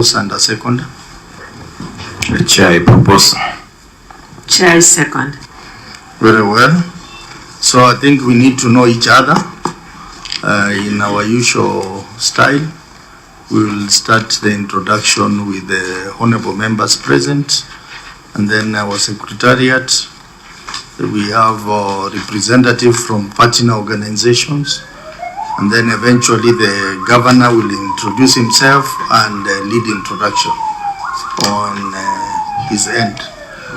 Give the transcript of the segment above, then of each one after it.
And a second. The chair, I propose. Chair is second. Very well. So I think we need to know each other in our usual style. We will start the introduction with the honorable members present, and then our secretariat. We have a representative from partner organizations, and then eventually the governor will introduce himself and lead introduction on his end.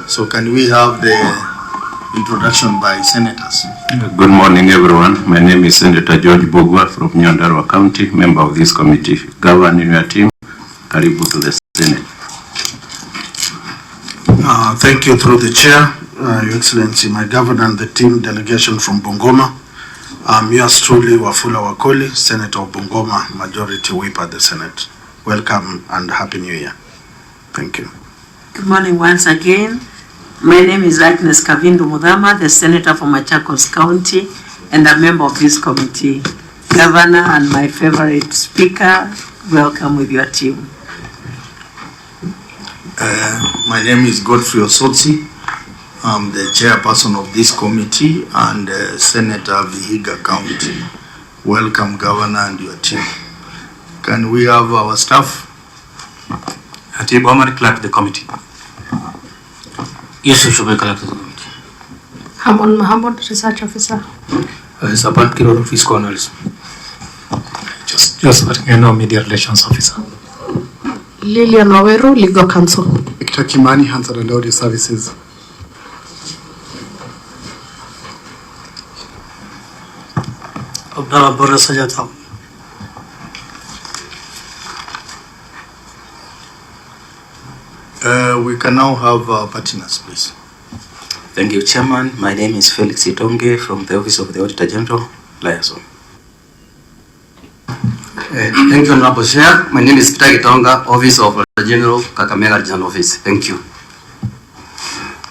So can we have the introduction by senators? Good morning, everyone. My name is Senator George Bogwa from Nyandarua County, member of this committee. Governing your team, karibu to the Senate. Thank you through the chair, Your Excellency, my governor and the team delegation from Bungoma. I'm yours truly, Wafula Wakoli, Senator of Bungoma, Majority Whip at the Senate. Welcome and Happy New Year. Thank you. Good morning once again. My name is Agnes Kavindu Mudama, the Senator from Machakos County and a member of this committee. Governor and my favorite speaker, welcome with your team. My name is Godfrey Osotsi. I'm the chairperson of this committee and Senator of Vihiga County. Welcome, Governor, and your team. Can we have our staff? Hatib Omar, clerk of the committee. Yusuf Shubai, clerk of the committee. Hamon Mohammed, research officer. Sabat Kiror, office corners. Just media relations officer. Lilian Waweru, legal counsel. Victor Kimani, Hansard and Audio Services. Abdallah Boris Sajata. We can now have our partners, please. Thank you, Chairman. My name is Felix Itonge from the Office of the Auditor General, Liaison. Thank you, Honorable Chair. My name is Peter Itonga, Office of Auditor General, Kakamega Regional Office. Thank you.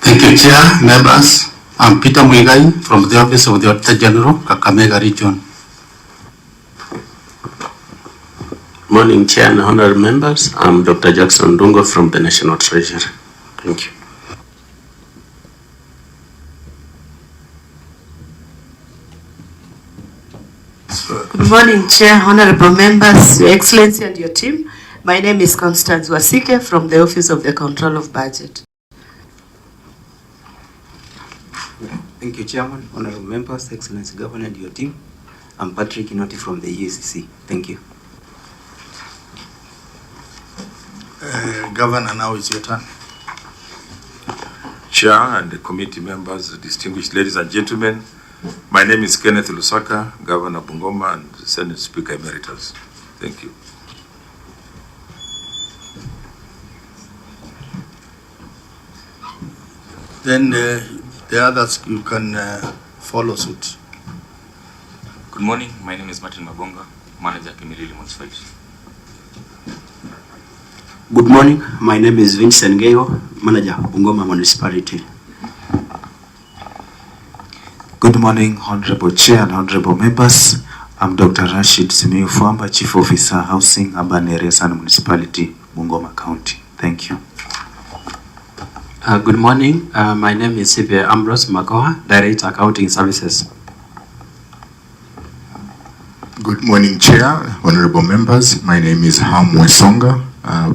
Thank you, Chair, members. I'm Peter Mwigai from the Office of the Auditor General, Kakamega Region. Morning, Chair and honorable members. I'm Dr. Jackson Dungo from the National Treasury. Thank you. Good morning, Chair, honorable members, Your Excellency and your team. My name is Constance Wasike from the Office of the Control of Budget. Thank you, Chairman, honorable members, Excellency Governor and your team. I'm Patrick Inoti from the UCC. Thank you. Governor, now is your turn. Chair and the committee members, distinguished ladies and gentlemen, my name is Kenneth Lusaka, Governor of Bungoma and Senate Speaker Emeritus. Thank you. Then the others, you can follow suit. Good morning, my name is Martin Mabonga, Manager Kimilili Municipality. Good morning, my name is Vincent Geo, Manager Bungoma Municipality. Good morning, Honorable Chair and Honorable Members. I'm Dr. Rashid Simiyu Fuamba, Chief Officer, Housing, Urban Areas and Municipality, Bungoma County. Thank you. Good morning, my name is CPA Ambrose Makoha, Director Accounting Services. Good morning, Chair, Honorable Members. My name is Ham Wesonga,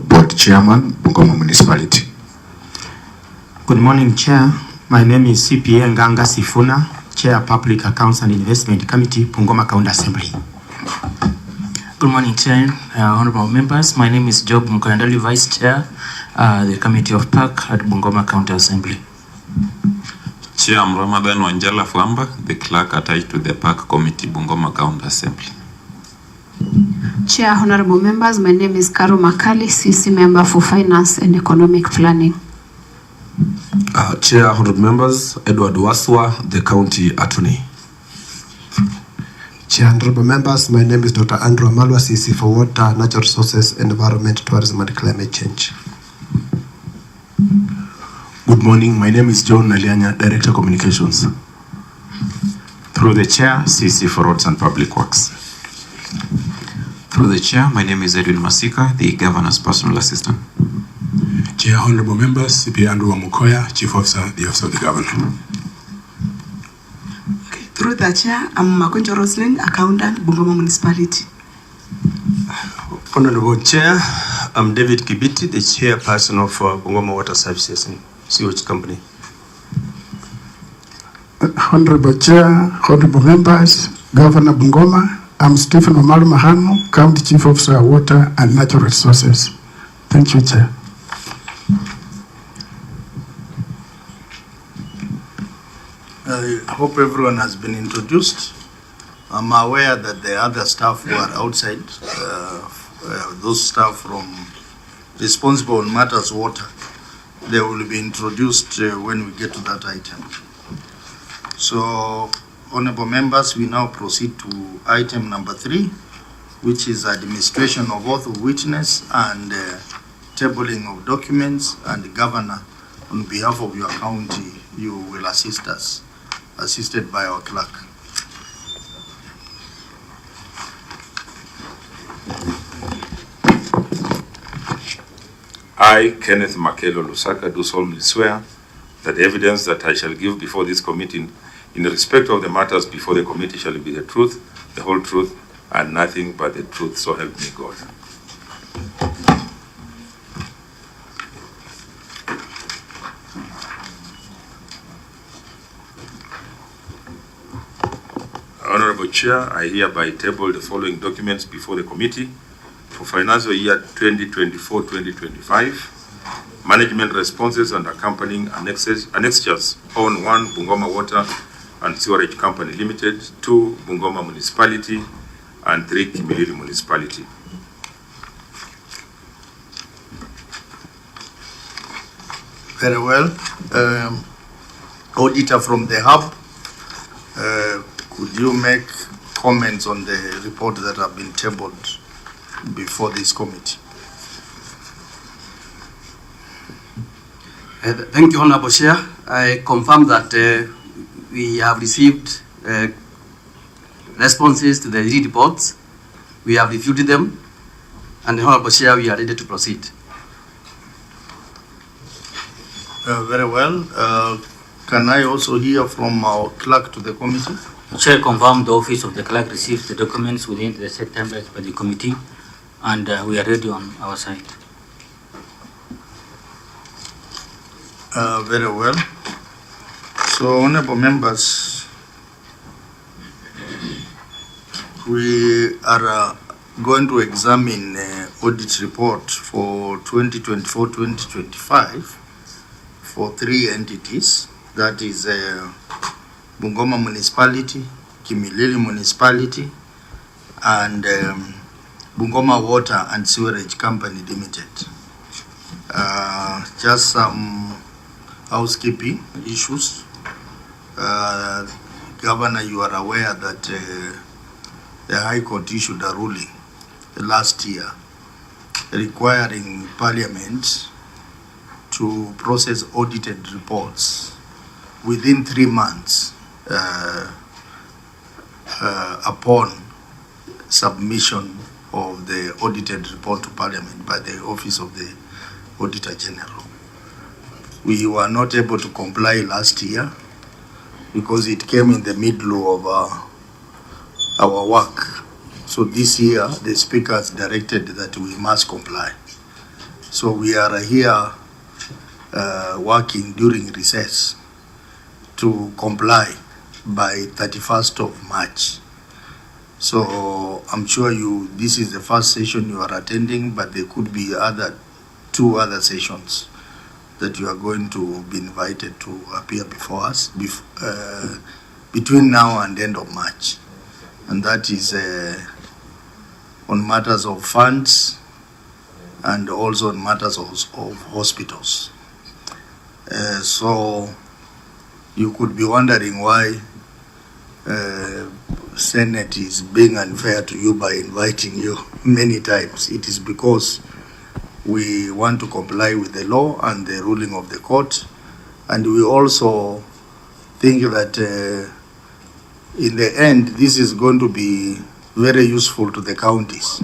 Board Chairman, Bungoma Municipality. Good morning, Chair. My name is CPA Nganga Sifuna, Chair Public Accounts and Investment Committee, Bungoma County Assembly. Good morning, Chair, honorable members. My name is Job Mkoyandali, Vice Chair, the Committee of Park at Bungoma County Assembly. Chair, I'm Ramadan Wanjala Fuamba, the clerk attached to the Park Committee, Bungoma County Assembly. Chair, honorable members, my name is Karo Makali, CC member for Finance and Economic Planning. Chair, honorable members, Edward Waswa, the County Attorney. Chair, honorable members, my name is Dr. Andrew Amalwa, CC for Water, Natural Resources, Environment, Tourism and Climate Change. Good morning, my name is John Nalianya, Director Communications. Through the Chair, CC for Roads and Public Works. Through the chair, my name is Edwin Masika, the governor's personal assistant. Chair, honorable members, CPA Andrew Mukoya, Chief Officer, the Office of the Governor. Through the chair, I'm Makonjo Rosalind, accountant, Bungoma Municipality. Honorable Chair, I'm David Kibiti, the chairperson of Bungoma Water Services and Sewage Company. Honorable Chair, honorable members, Governor Bungoma, I'm Stephen Omaru Mahanu, County Chief Officer, Water and Natural Resources. Thank you, Chair. I hope everyone has been introduced. I'm aware that the other staff who are outside, those staff from responsible on matters water, they will be introduced when we get to that item. So, honorable members, we now proceed to item number 3, which is administration of oath of witness and tabling of documents, and the governor, on behalf of your county, you will assist us, assisted by our clerk. I, Kenneth Lusaka, do solemnly swear that the evidence that I shall give before this committee in respect of the matters before the committee shall be the truth, the whole truth, and nothing but the truth, so help me God. Honorable Chair, I hereby table the following documents before the committee for financial year 2024-2025, management responses and accompanying annexures on 1 Bungoma Water and Sewerage Company Limited, 2 Bungoma Municipality, and 3 Kimilili Municipality. Very well. Auditor from the hub, could you make comments on the report that have been tabled before this committee? Thank you, Honorable Chair. I confirm that we have received responses to the reports. We have reviewed them, and Honorable Chair, we are ready to proceed. Very well. Can I also hear from our clerk to the committee? Chair, confirm the office of the clerk received the documents within the set time by the committee, and we are ready on our side. Very well. So, honorable members, we are going to examine audit report for 2024-2025 for 3 entities. That is Bungoma Municipality, Kimilili Municipality, and Bungoma Water and Sewerage Company Limited. Just some housekeeping issues. Governor, you are aware that the High Court issued a ruling last year requiring Parliament to process audited reports within 3 months upon submission of the audited report to Parliament by the Office of the Auditor General. We were not able to comply last year because it came in the middle of our work. So this year, the Speaker has directed that we must comply. So we are here working during recess to comply by 31st of March. So I'm sure this is the first session you are attending, but there could be 2 other sessions that you are going to be invited to appear before us between now and end of March. And that is on matters of funds and also on matters of hospitals. So you could be wondering why Senate is being unfair to you by inviting you many times. It is because we want to comply with the law and the ruling of the court, and we also think that in the end this is going to be very useful to the counties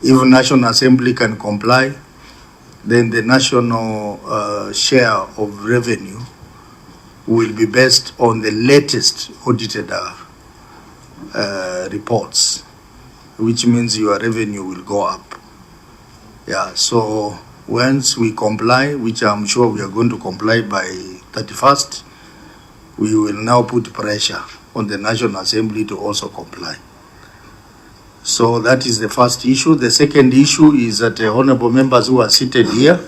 If National Assembly can comply, then the national share of revenue will be based on the latest audited reports, which means your revenue will go up. Yeah, so once we comply, which I'm sure we are going to comply by 31st, we will now put pressure on the National Assembly to also comply. So that is the first issue. The second issue is that honorable members who are seated here,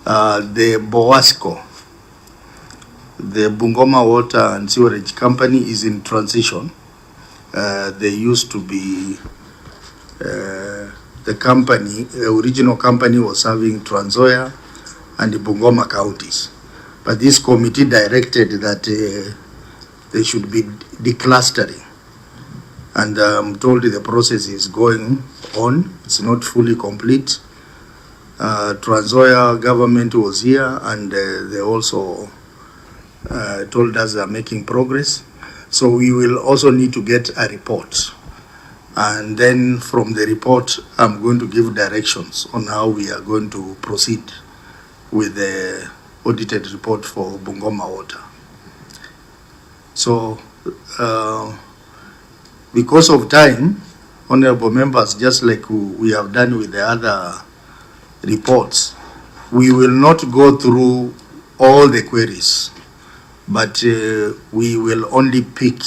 the BOASCO, the Bungoma Water and Sewerage Company, is in transition. They used to be the company, the original company was serving Trans Nzoia and the Bungoma counties. But this committee directed that they should be declustering. And I'm told the process is going on. It's not fully complete. Trans Nzoia government was here and they also told us they're making progress. So we will also need to get a report. And then from the report, I'm going to give directions on how we are going to proceed with the audited report for Bungoma Water. So, because of time, honorable members, just like we have done with the other reports, we will not go through all the queries, but we will only pick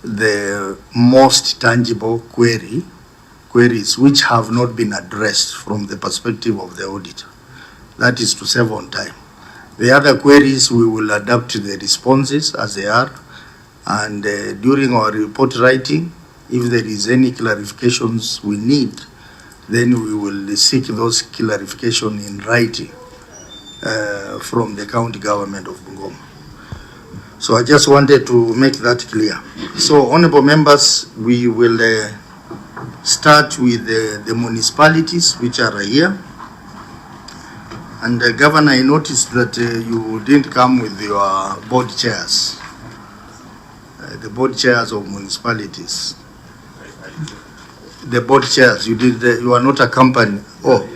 the most tangible queries which have not been addressed from the perspective of the auditor. That is to save on time. The other queries, we will adapt to the responses as they are, and during our report writing, if there is any clarifications we need, then we will seek those clarifications in writing from the county government of Bungoma. So I just wanted to make that clear. So, honorable members, we will start with the municipalities which are here. And Governor, I noticed that you didn't come with your board chairs, the board chairs of municipalities. The board chairs, you did. You are not a company. Oh,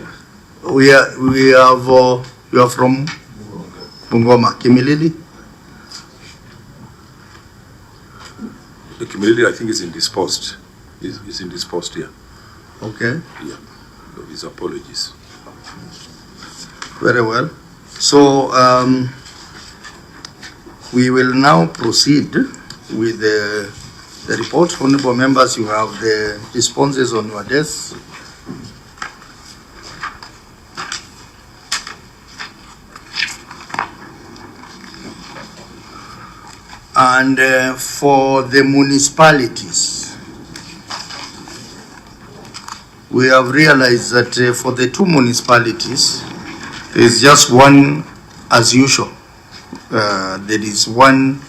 we have. You are from Bungoma, Kimilili. The Kimilili, I think, is indisposed. Is indisposed here. Okay. Yeah. His apologies. Very well. So we will now proceed with the report. Honorable members, you have the responses on your desk. And for the municipalities, we have realized that for the two municipalities, there is just one, as usual. There is one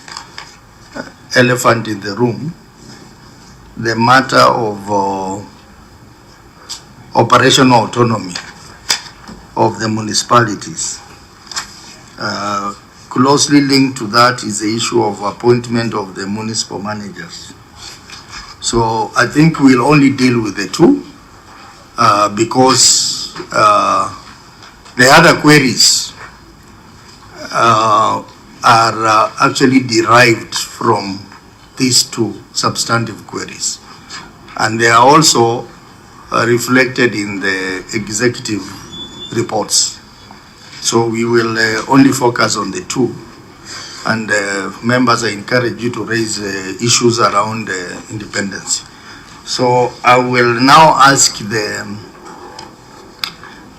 elephant in the room, the matter of operational autonomy of the municipalities. Closely linked to that is the issue of appointment of the municipal managers. So I think we'll only deal with the two because the other queries are actually derived from these two substantive queries. And they are also reflected in the executive reports. So we will only focus on the two. And members, I encourage you to raise issues around independence. So I will now ask the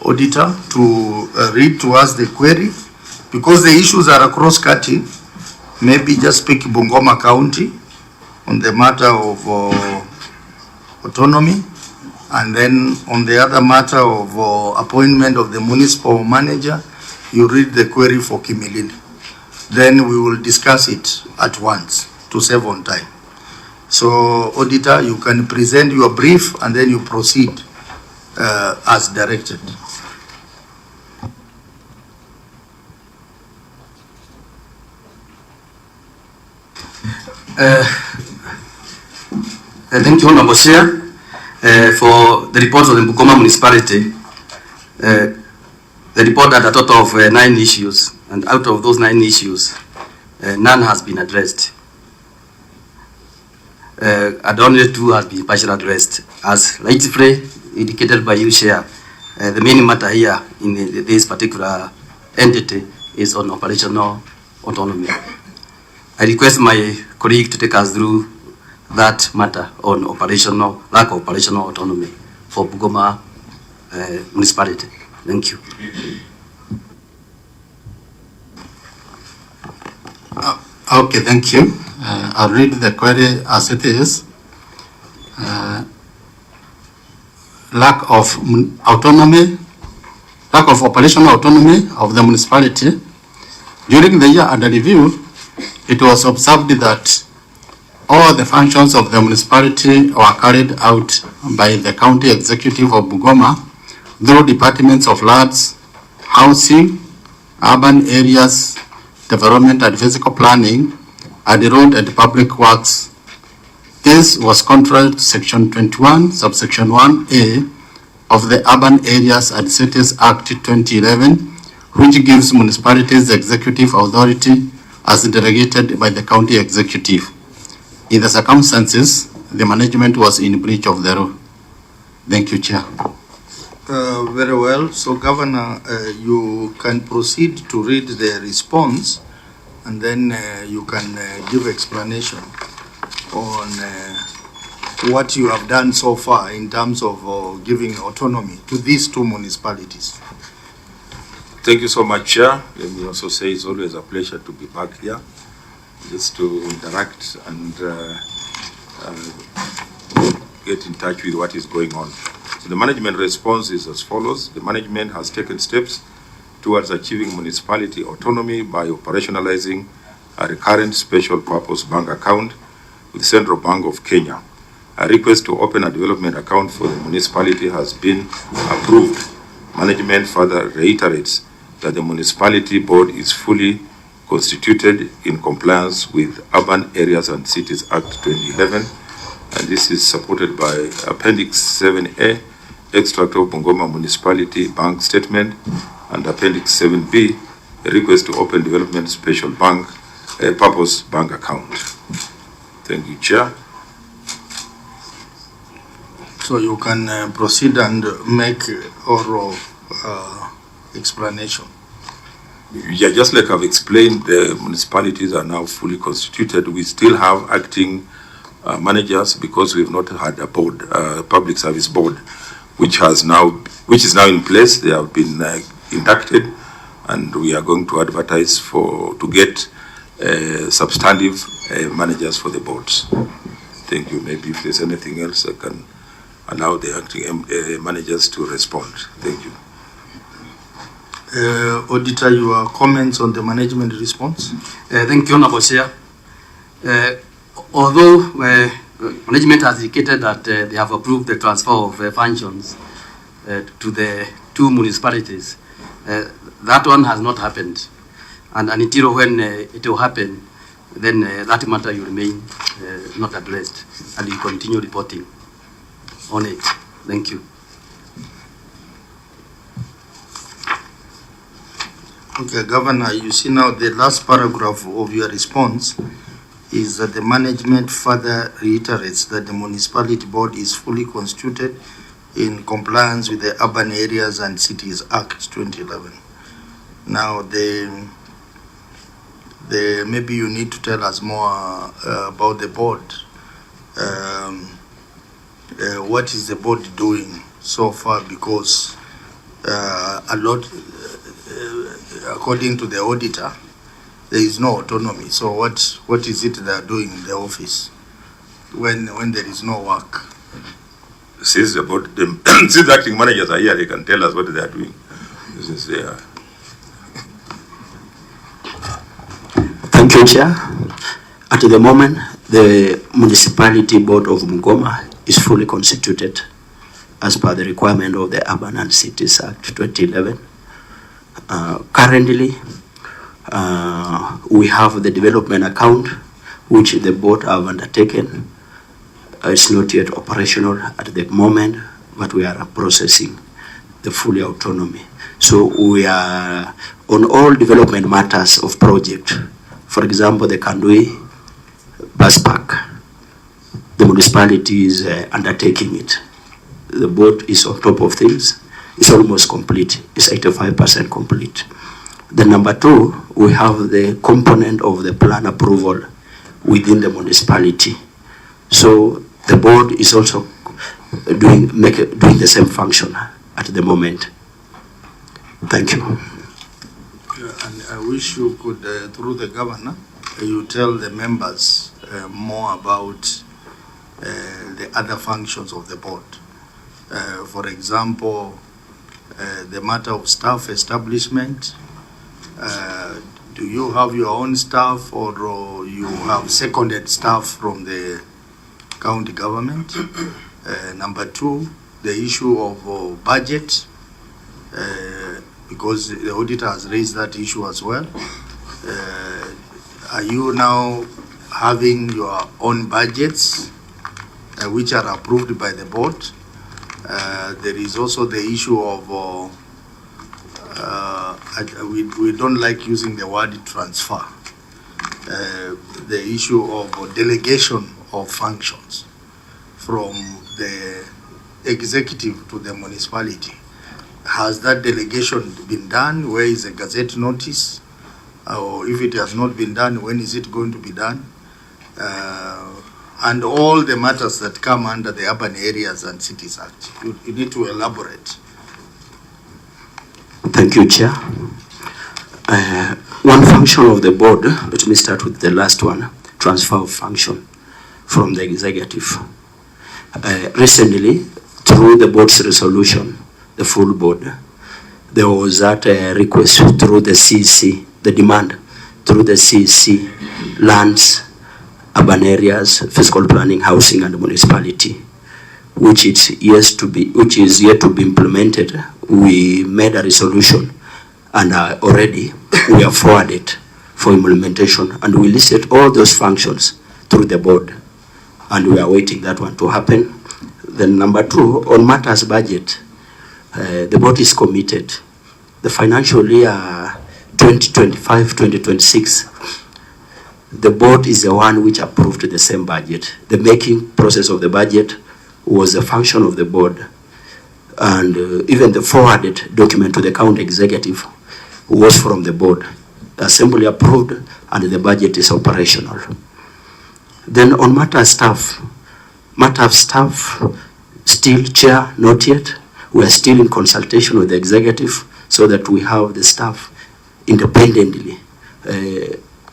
auditor to read to us the query, because the issues are cross-cutting. Maybe just pick Bungoma County on the matter of autonomy, and then on the other matter of appointment of the municipal manager, you read the query for Kimilili. Then we will discuss it at once to save on time. So, auditor, you can present your brief and then you proceed as directed. Thank you, Honorable Chair. For the reports of the Bungoma municipality, the report had a total of 9 issues, and out of those 9 issues, none has been addressed. And only 2 has been partially addressed. As rightfully indicated by you, Chair, the main matter here in this particular entity is on operational autonomy. I request my colleague to take us through that matter on lack of operational autonomy for Bungoma municipality. Thank you. Okay, thank you. I'll read the query as it is. Lack of operational autonomy of the municipality. During the year under review, it was observed that all the functions of the municipality were carried out by the county executive of Bungoma through departments of lands, housing, urban areas, development and physical planning, and road and public works. This was contrary to Section 21, subsection 1A of the Urban Areas and Cities Act 2011, which gives municipalities the executive authority as delegated by the county executive. In the circumstances, the management was in breach of the law. Thank you, Chair. Very well. So, Governor, you can proceed to read the response, and then you can give explanation on what you have done so far in terms of giving autonomy to these 2 municipalities. Thank you so much, Chair. Let me also say it's always a pleasure to be back here, just to interact and get in touch with what is going on. So the management response is as follows. The management has taken steps towards achieving municipality autonomy by operationalizing a recurrent special purpose bank account with Central Bank of Kenya. A request to open a development account for the municipality has been approved. Management further reiterates that the municipality board is fully constituted in compliance with Urban Areas and Cities Act 2011, and this is supported by Appendix 7A, extract of Bungoma Municipality Bank Statement, and Appendix 7B, a request to open development special bank, purpose bank account. Thank you, Chair. So you can proceed and make oral explanation. Yeah, just like I've explained, the municipalities are now fully constituted. We still have acting managers because we've not had a board, public service board, which is now in place. They have been inducted, and we are going to advertise to get substantive managers for the boards. Thank you. Maybe if there's anything else, I can allow the acting managers to respond. Thank you. Auditor, your comments on the management response? Thank you, Honorable Chair. Although management has indicated that they have approved the transfer of functions to the 2 municipalities, that one has not happened. And until when it will happen, then that matter will remain not addressed, and you continue reporting on it. Thank you. Okay, Governor, you see now the last paragraph of your response is that the management further reiterates that the municipality board is fully constituted in compliance with the Urban Areas and Cities Act 2011. Now, maybe you need to tell us more about the board. What is the board doing so far? Because a lot, according to the auditor, there is no autonomy. So what is it they are doing in the office when there is no work? Since the acting managers are here, they can tell us what they are doing. This is, Thank you, Chair. At the moment, the Municipality Board of Bungoma is fully constituted as per the requirement of the Urban and Cities Act 2011. Currently, we have the development account, which the board have undertaken It's not yet operational at the moment, but we are processing the fully autonomy. So we are on all development matters of project. For example, the Kandui bus park, the municipality is undertaking it. The board is on top of things. It's almost complete. It's 85% complete. Then number two, we have the component of the plan approval within the municipality. So the board is also doing the same function at the moment. Thank you. And I wish you could, through the governor, you tell the members more about the other functions of the board. For example, the matter of staff establishment. Do you have your own staff, or you have seconded staff from the county government? Number two, the issue of budget, because the auditor has raised that issue as well. Are you now having your own budgets which are approved by the board? There is also the issue of we don't like using the word transfer. The issue of delegation of functions from the executive to the municipality. Has that delegation been done? Where is the gazette notice? Or if it has not been done, when is it going to be done? And all the matters that come under the Urban Areas and Cities Act. You need to elaborate. Thank you, Chair. One function of the board, let me start with the last one, transfer of function from the executive. Recently, through the board's resolution, the full board, there was that request through the CC, the demand through the CC, lands, urban areas, fiscal planning, housing, and municipality, which is yet to be implemented. We made a resolution, and already we are forwarded for implementation, and we listed all those functions through the board, and we are waiting that one to happen. Then number two, on matters budget, the board is committed. The financial year 2025-2026, the board is the one which approved the same budget. The making process of the budget was a function of the board, and even the forwarded document to the county executive was from the board. The assembly approved, and the budget is operational. Then on matter of staff, still chair, not yet. We are still in consultation with the executive so that we have the staff independently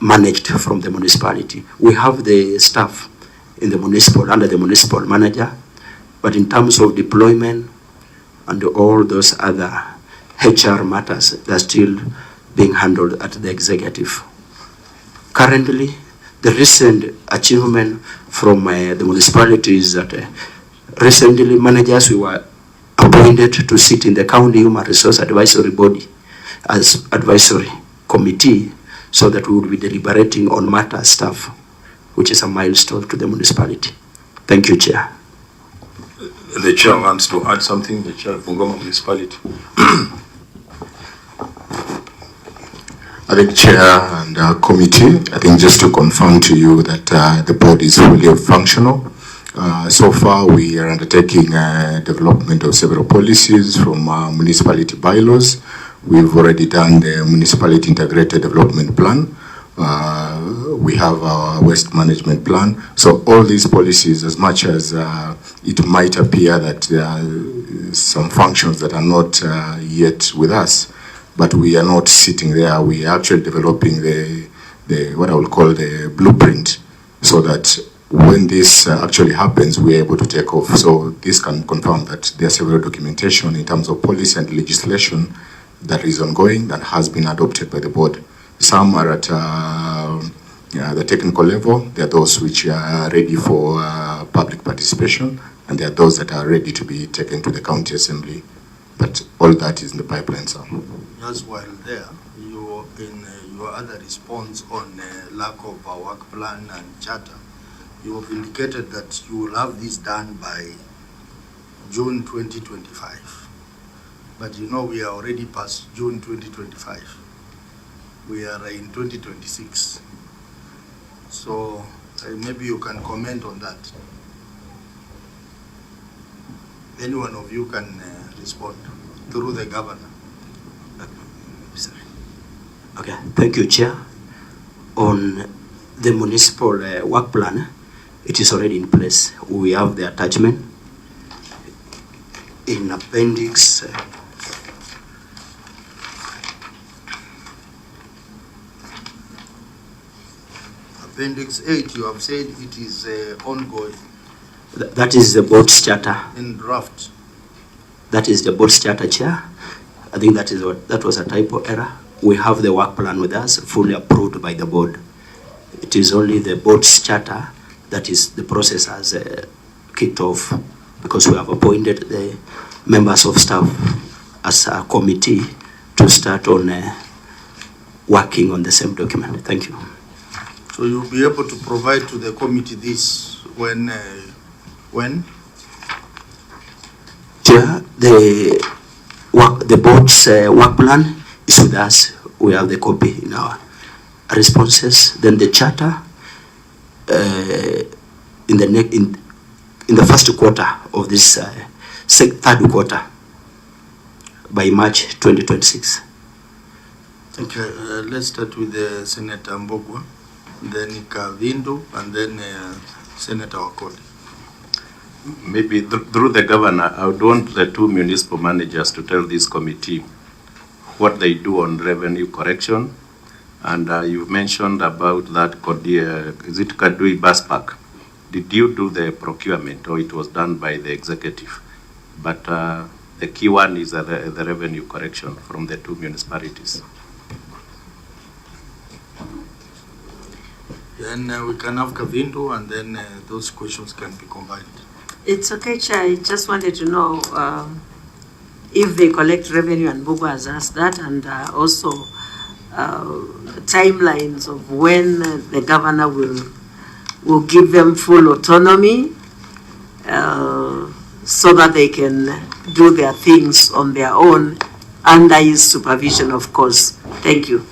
managed from the municipality. We have the staff in the municipal, under the municipal manager, but in terms of deployment and all those other HR matters, they're still being handled at the executive. Currently, the recent achievement from the municipality is that recently managers we were appointed to sit in the county human resource advisory body as advisory committee, so that we would be deliberating on matter staff, which is a milestone to the municipality. Thank you, Chair. The chair wants to add something, the chair of Bungoma municipality. I think Chair and committee, I think just to confirm to you that the board is fully functional. So far we are undertaking development of several policies from municipality bylaws. We've already done the municipality integrated development plan. We have our waste management plan. So all these policies, as much as it might appear that there are some functions that are not yet with us, but we are not sitting there. We are actually developing the what I will call the blueprint, so that when this actually happens, we are able to take off. So this can confirm that there are several documentation in terms of policy and legislation that is ongoing, that has been adopted by the board. Some are at the technical level. There are those which are ready for public participation, and there are those that are ready to be taken to the county assembly. But all that is in the pipeline, sir. Just while there, in your other response on lack of a work plan and charter, you have indicated that you will have this done by June 2025. But you know we are already past June 2025. We are in 2026. So maybe you can comment on that. Any one of you can respond through the governor. Okay, thank you, Chair. On the municipal work plan, it is already in place. We have the attachment in appendix. Appendix 8, you have said it is ongoing. That is the board's charter. In draft. That is the board's charter, Chair. I think that was a typo error. We have the work plan with us, fully approved by the board. It is only the board's charter that is the process has kicked off, because we have appointed the members of staff as a committee to start on working on the same document. Thank you. So you'll be able to provide to the committee this when? Chair, the board's work plan is with us. We have the copy in our responses. Then the charter in the first quarter of this third quarter by March 2026. Okay, let's start with Senator Mbogwa, then Kavindu, and then Senator Wakoli. Maybe through the governor, I would want the two municipal managers to tell this committee what they do on revenue correction. And you mentioned about that, is it Kadui Bus Park? Did you do the procurement, or it was done by the executive? But the key one is the revenue correction from the two municipalities. Then we can have Kavindu, and then those questions can be combined. It's okay, Chair. I just wanted to know if they collect revenue, and Bugu has asked that, and also timelines of when the governor will give them full autonomy so that they can do their things on their own under his supervision, of course. Thank you.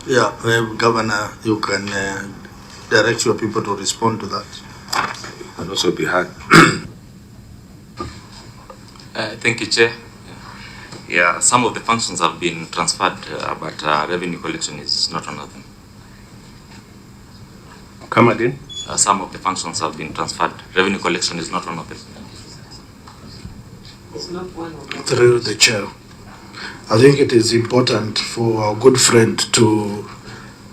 Yeah, Governor, you can direct your people to respond to that. And also be heard. Thank you, Chair. Yeah, some of the functions have been transferred, but revenue collection is not one of them. Come again? Some of the functions have been transferred. Revenue collection is not one of them. It's not one of them. Through the chair, I think it is important for our good friend to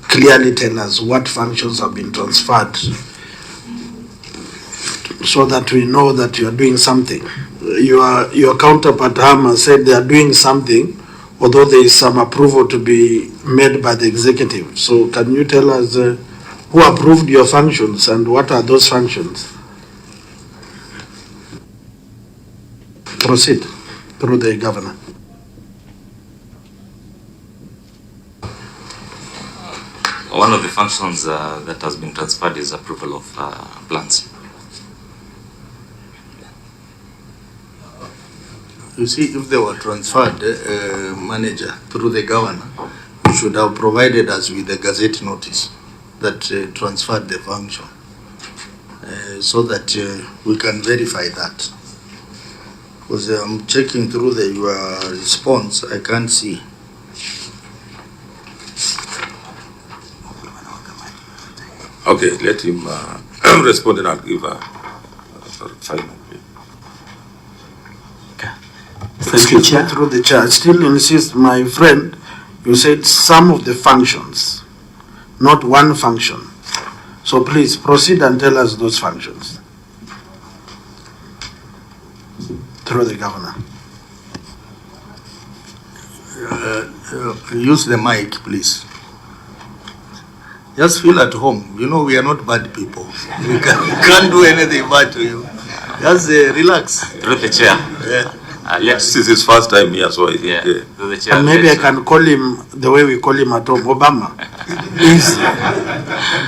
clearly tell us what functions have been transferred so that we know that you are doing something. Your counterpart Hama said they are doing something, although there is some approval to be made by the executive. So can you tell us who approved your functions and what are those functions? Proceed through the governor. One of the functions that has been transferred is approval of plans. You see, if they were transferred, manager, through the governor, you should have provided us with a gazette notice that transferred the function, so that we can verify that. Because I'm checking through your response, I can't see. Okay, let him respond and I'll give a final. Thank you, Chair. Through the chair, I still insist, my friend, you said some of the functions, not one function. So please proceed and tell us those functions. Through the governor. Use the mic, please. Just feel at home. You know, we are not bad people. We can't do anything bad to you. Just relax. Through the chair. Yeah. This is his first time here, so I think. To the chair, And maybe I can call him the way we call him at home, Obama. Please,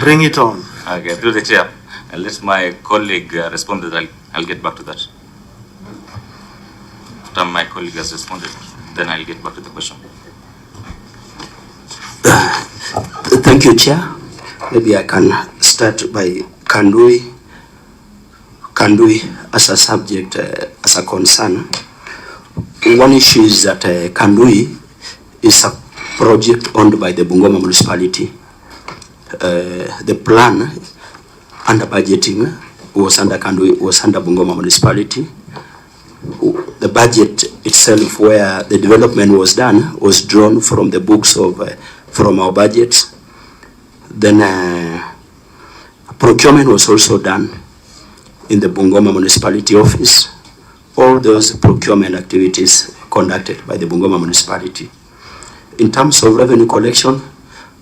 bring it on. Okay, through the chair. And let my colleague respond to that. I'll get back to that. After my colleague has responded, then I'll get back to the question. Thank you, Chair. Maybe I can start by Kandui as a subject, as a concern. One issue is that Kandui is a project owned by the Bungoma municipality. The plan under budgeting was under Kandui, was under Bungoma municipality. The budget itself, where the development was done, was drawn from the books of from our budget. Then procurement was also done in the Bungoma municipality office. All those procurement activities conducted by the Bungoma municipality. In terms of revenue collection,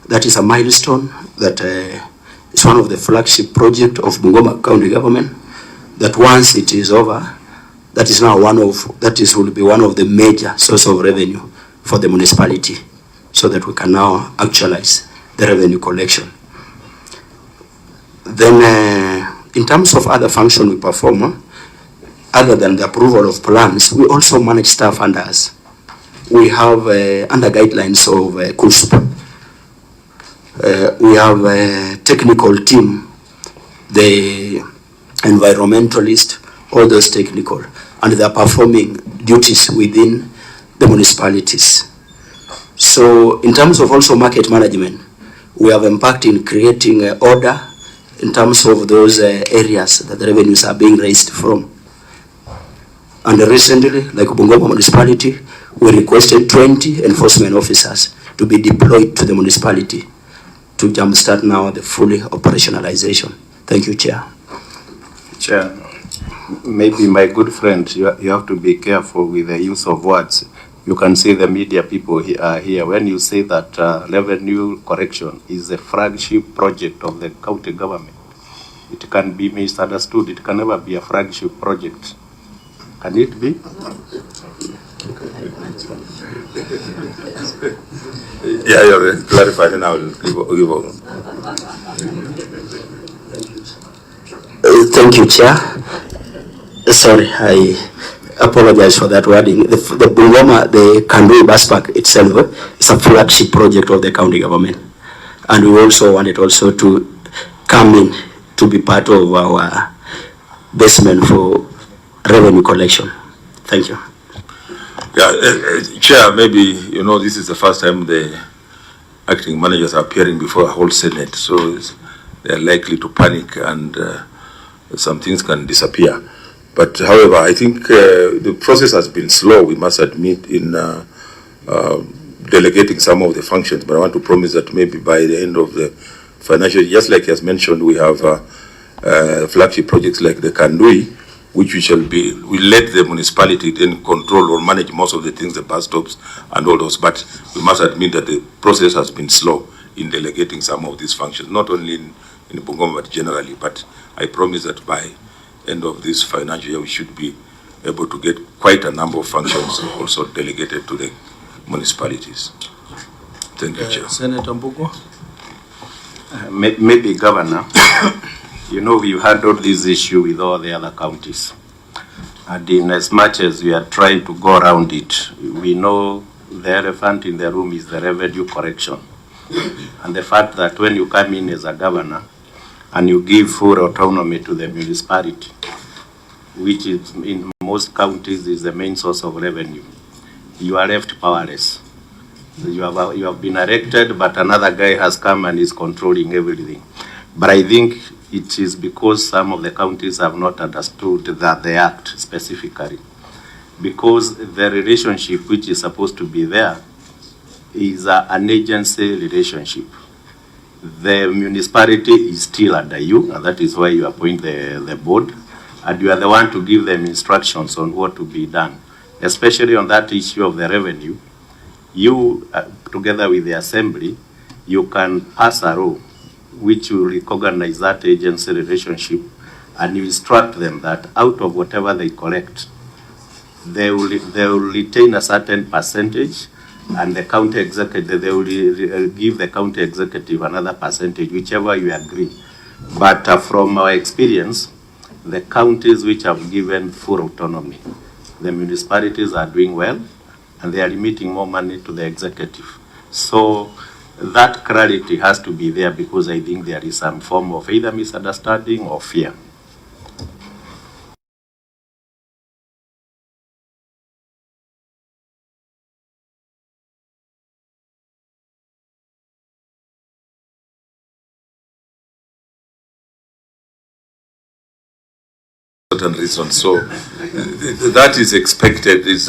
that is a milestone that is one of the flagship projects of Bungoma County government, that once it is over, that is now will be one of the major source of revenue for the municipality, so that we can now actualize the revenue collection. Then in terms of other functions we perform, other than the approval of plans, we also manage staff under us. We have under guidelines of KUSP, we have a technical team, the environmentalist, all those technical, and they are performing duties within the municipalities. So in terms of also market management, we have impact in creating order in terms of those areas that the revenues are being raised from. And recently, like Bungoma municipality, we requested 20 enforcement officers to be deployed to the municipality to jumpstart now the fully operationalization. Thank you, Chair. Chair, maybe my good friend, you have to be careful with the use of words. You can see the media people here. When you say that revenue correction is a flagship project of the county government, it can be misunderstood. It can never be a flagship project. Can it be? Yeah, you clarified, and I will give over. Thank you, Chair. Sorry, I apologize for that wording. The Bungoma, the Kandui bus park itself is a flagship project of the county government. And we also wanted also to come in to be part of our basement for revenue collection. Thank you. Yeah, Chair, maybe, you know, this is the first time the acting managers are appearing before a whole Senate, so they are likely to panic and some things can disappear. But however, I think the process has been slow, we must admit, in delegating some of the functions, but I want to promise that maybe by the end of the financial year, just like he has mentioned, we have flagship projects like the Kandui, which we let the municipality then control or manage most of the things, the bus stops and all those. But we must admit that the process has been slow in delegating some of these functions, not only in Bungoma, but generally. But I promise that by end of this financial year, we should be able to get quite a number of functions also delegated to the municipalities. Thank you, Chair. Senator Mbugo. Maybe, Governor, you know, we've handled this issue with all the other counties. And in as much as we are trying to go around it, we know the elephant in the room is the revenue correction. And the fact that when you come in as a governor and you give full autonomy to the municipality, which is in most counties is the main source of revenue, you are left powerless. You have been elected, but another guy has come and is controlling everything. But I think it is because some of the counties have not understood that the act specifically. Because the relationship which is supposed to be there is an agency relationship. The municipality is still under you, and that is why you appoint the board, and you are the one to give them instructions on what to be done. Especially on that issue of the revenue, you, together with the assembly, you can pass a law which will recognize that agency relationship, and you instruct them that out of whatever they collect, they will retain a certain percentage, and the county executive, they will give the county executive another percentage, whichever you agree. But from our experience, the counties which have given full autonomy, the municipalities are doing well, and they are remitting more money to the executive. So that clarity has to be there, because I think there is some form of either misunderstanding or fear. Certain reasons. So that is expected. Is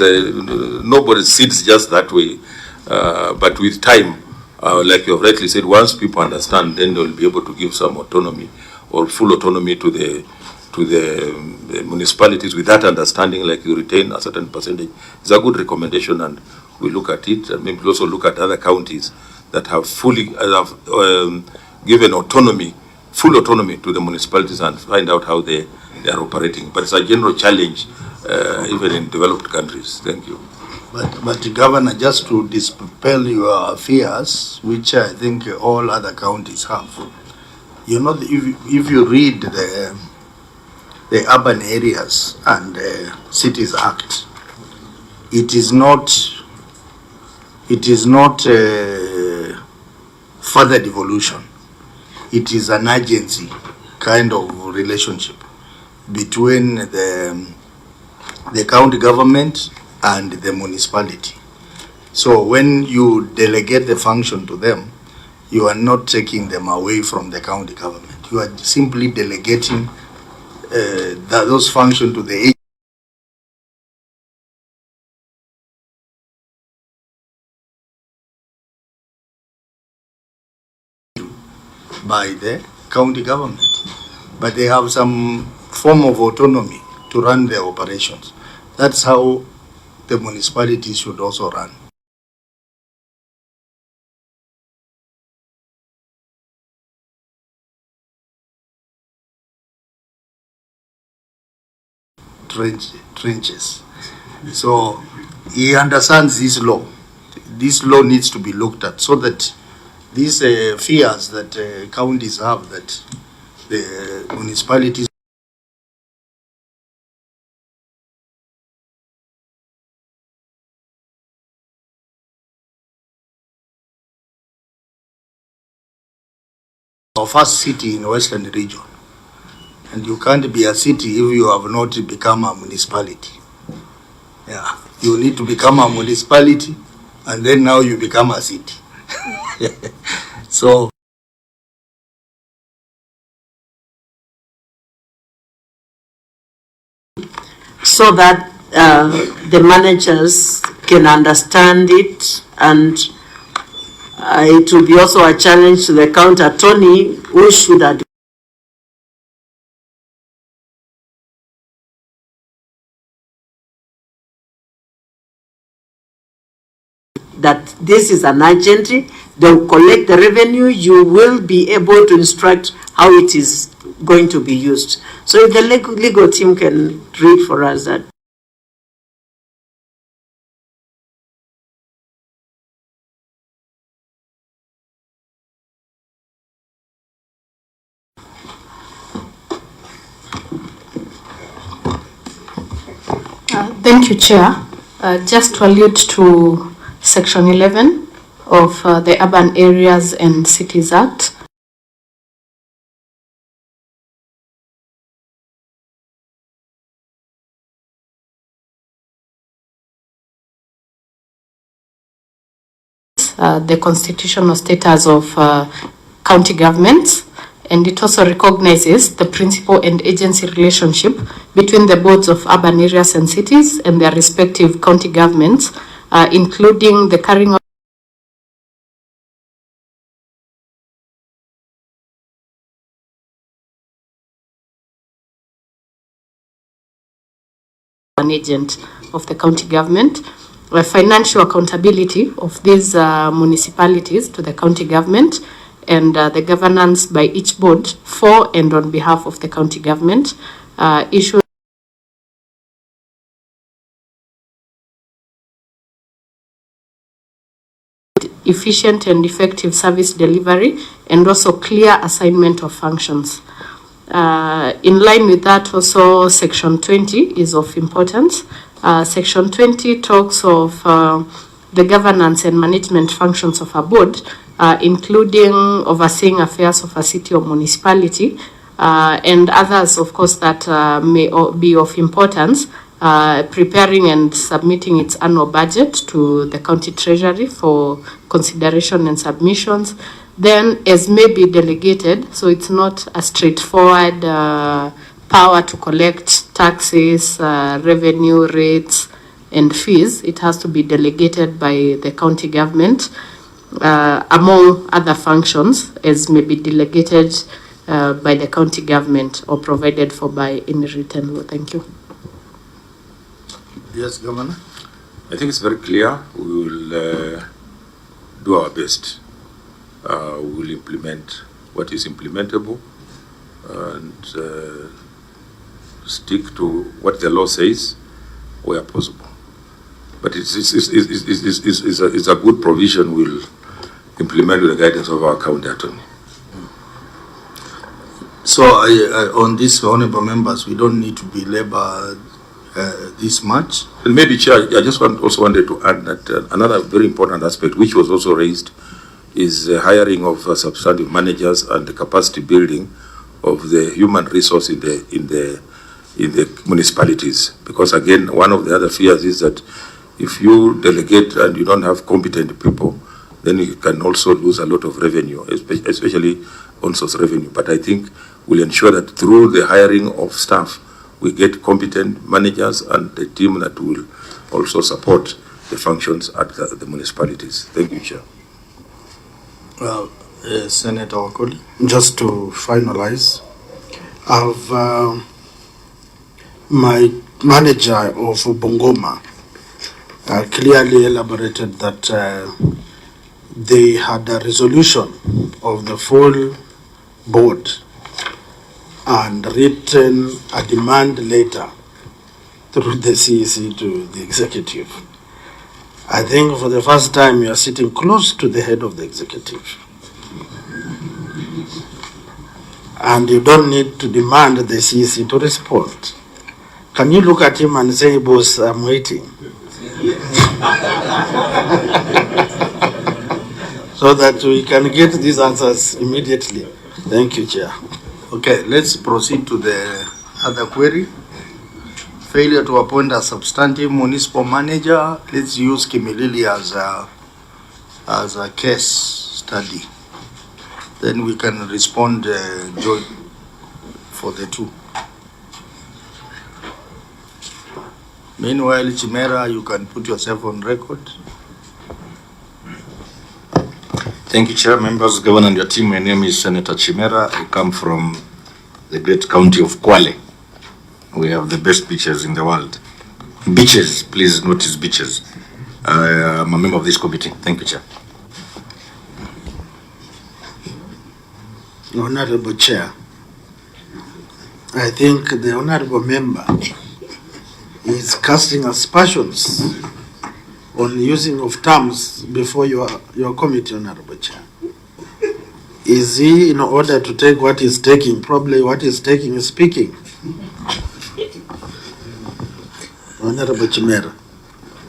nobody sits just that way, but with time, like you have rightly said, once people understand, then they will be able to give some autonomy or full autonomy to the municipalities. With that understanding, like you retain a certain percentage, it's a good recommendation, and we look at it, and maybe also look at other counties that have fully given autonomy, full autonomy to the municipalities, and find out how they are operating. But it's a general challenge, even in developed countries. Thank you. But Governor, just to dispel your fears, which I think all other counties have, you know, if you read the Urban Areas and Cities Act, it is not further devolution. It is an agency kind of relationship between the county government and the municipality. So when you delegate the function to them, you are not taking them away from the county government. You are simply delegating those functions to the agency by the county government. But they have some form of autonomy to run their operations. That's how the municipalities should also run. Trenches. So he understands this law. This law needs to be looked at so that these fears that counties have, that the municipalities our first city in Western region, and you can't be a city if you have not become a municipality. Yeah, you need to become a municipality, and then now you become a city. So that the managers can understand it, and it will be also a challenge to the county attorney, who should advise that this is an agency. They will collect the revenue. You will be able to instruct how it is going to be used. So if the legal team can read for us that. Thank you, Chair. Just to allude to Section 11 of the Urban Areas and Cities Act, the constitutional status of county governments, and it also recognizes the principal and agency relationship between the boards of urban areas and cities and their respective county governments, including the carrying out an agent of the county government, financial accountability of these municipalities to the county government, and the governance by each board for and on behalf of the county government, issue efficient and effective service delivery, and also clear assignment of functions. In line with that, also Section 20 is of importance. Section 20 talks of the governance and management functions of a board, including overseeing affairs of a city or municipality, and others, of course, that may be of importance, preparing and submitting its annual budget to the county treasury for consideration and submissions. Then, as may be delegated, so it's not a straightforward power to collect taxes, revenue rates, and fees. It has to be delegated by the county government, among other functions, as may be delegated by the county government or provided for by in written law. Thank you. Yes, Governor. I think it's very clear. We will do our best. We will implement what is implementable and stick to what the law says where possible. But it's a good provision. We'll implement with the guidance of our county attorney. So on this, honorable members, we don't need to belabor this much. And maybe, Chair, I just also wanted to add that another very important aspect, which was also raised, is the hiring of substantive managers and the capacity building of the human resource in the municipalities. Because again, one of the other fears is that if you delegate and you don't have competent people, then you can also lose a lot of revenue, especially on-source revenue. But I think we'll ensure that through the hiring of staff, we get competent managers and the team that will also support the functions at the municipalities. Thank you, Chair. Well, Senator Wakoli. Just to finalize, I've my manager of Bungoma clearly elaborated that they had a resolution of the full board and written a demand letter through the CEC to the executive. I think for the first time you are sitting close to the head of the executive. And you don't need to demand the CEC to respond. Can you look at him and say, boss, I'm waiting? So that we can get these answers immediately. Thank you, Chair. Okay, let's proceed to the other query. Failure to appoint a substantive municipal manager. Let's use Kimilili as a case study. Then we can respond joint for the two. Meanwhile, Chimera, you can put yourself on record. Thank you, Chair, members, Governor, and your team. My name is Senator Chimera. I come from the great county of Kwale. We have the best beaches in the world. Beaches, please notice beaches. I'm a member of this committee. Thank you, Chair. Honorable Chair, I think the honorable member is casting aspersions on using of terms before your committee, Honorable Chair. Is he, in order to take what he's taking, probably what he's taking is speaking? Honorable Chimera,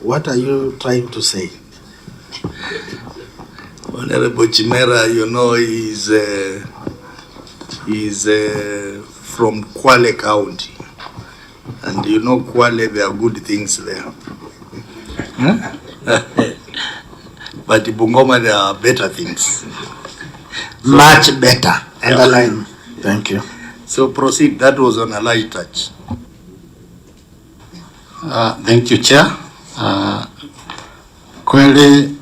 what are you trying to say? Honorable Chimera, you know, he's from Kwale County. And you know Kwale, there are good things there. But in Bungoma, there are better things. Much better. Underline. Thank you. So proceed. That was on a light touch. Thank you, Chair. Query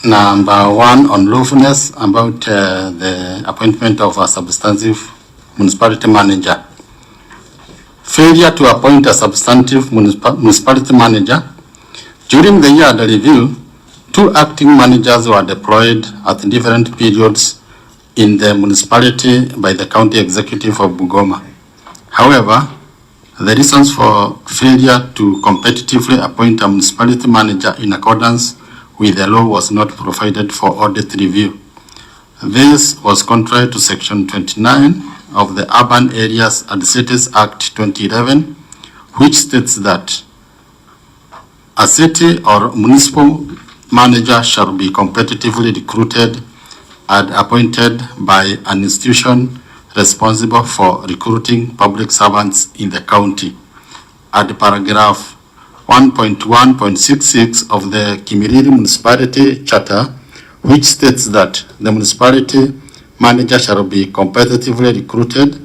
number 1 on lawfulness about the appointment of a substantive municipality manager. Failure to appoint a substantive municipality manager. During the year under review, 2 acting managers were deployed at different periods in the municipality by the county executive of Bungoma. However, the reasons for failure to competitively appoint a municipality manager in accordance with the law was not provided for audit review. This was contrary to Section 29 of the Urban Areas and Cities Act 2011, which states that a city or municipal manager shall be competitively recruited and appointed by an institution responsible for recruiting public servants in the county. At paragraph 1.1.66 of the Kimilili Municipality Charter, which states that the municipality manager shall be competitively recruited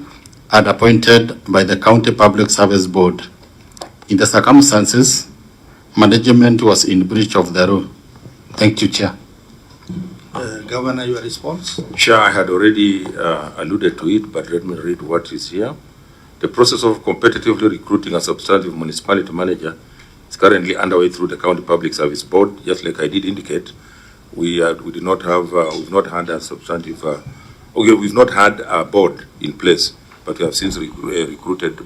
and appointed by the County Public Service Board. In the circumstances, management was in breach of the law. Thank you, Chair. Governor, your response? Chair, I had already alluded to it, but let me read what is here. The process of competitively recruiting a substantive municipality manager is currently underway through the County Public Service Board. Just like I did indicate, we did not have, we've not had a substantive, we've not had a board in place, but we have since recruited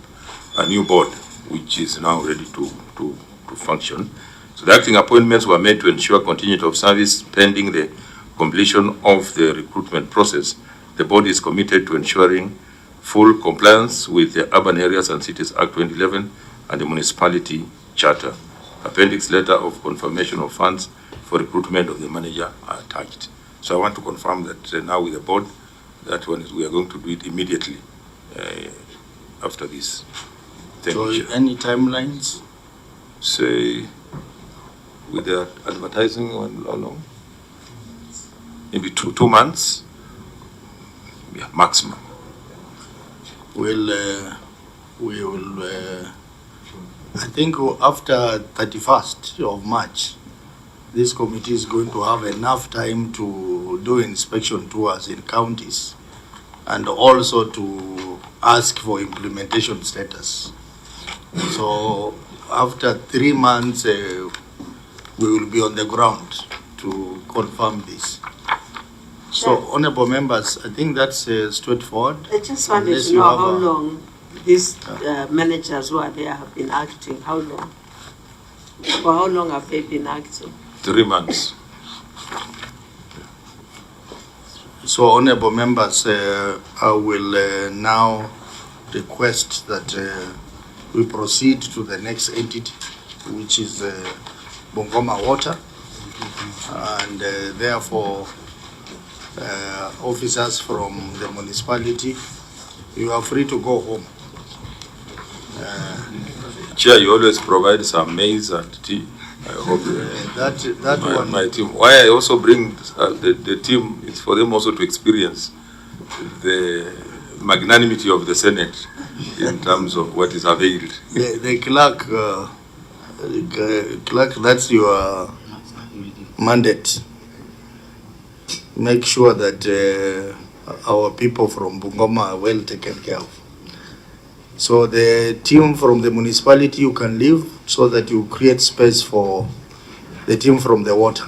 a new board, which is now ready to function. So the acting appointments were made to ensure continuity of service pending the completion of the recruitment process. The board is committed to ensuring full compliance with the Urban Areas and Cities Act 2011 and the Municipality Charter. Appendix letter of confirmation of funds for recruitment of the manager are attached. So I want to confirm that now with the board, that one is, we are going to do it immediately after this. Thank So you. any timelines? Say, with the advertising, how long? Maybe two months, yeah, maximum. We will, I think after 31st of March, this committee is going to have enough time to do inspection tours in counties and also to ask for implementation status. So after 3 months, we will be on the ground to confirm this. So, honorable members, I think that's straightforward. I just wanted Unless to you know have how a- long these managers who are there have been acting. How long? For how long have they been acting? 3 months. So, honorable members, I will now request that we proceed to the next entity, which is Bungoma Water, and therefore officers from the municipality, you are free to go home. Chair, you always provide some maize and tea. I hope that my, one. my team. Why I also bring the team is for them also to experience the magnanimity of the Senate in terms of what is availed. The clerk, that's your mandate. Make sure that our people from Bungoma are well taken care of. So the team from the municipality, you can leave so that you create space for the team from the water.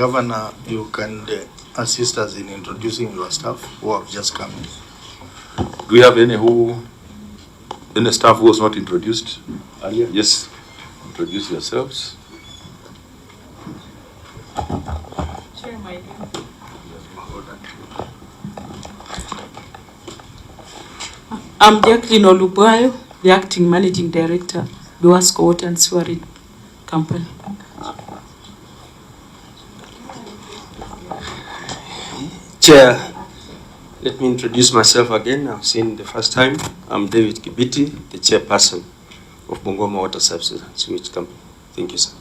Governor, you can assist us in introducing your staff who have just come in. Do we have any staff who was not introduced earlier? Yes, introduce yourselves. I'm Jacqueline Olubayo, the Acting Managing Director, Duasco Water and Sewerage Company. Chair, let me introduce myself again. I've seen the first time. I'm David Kibiti, the chairperson of Bungoma Water Services and Sewage Company. Thank you, sir.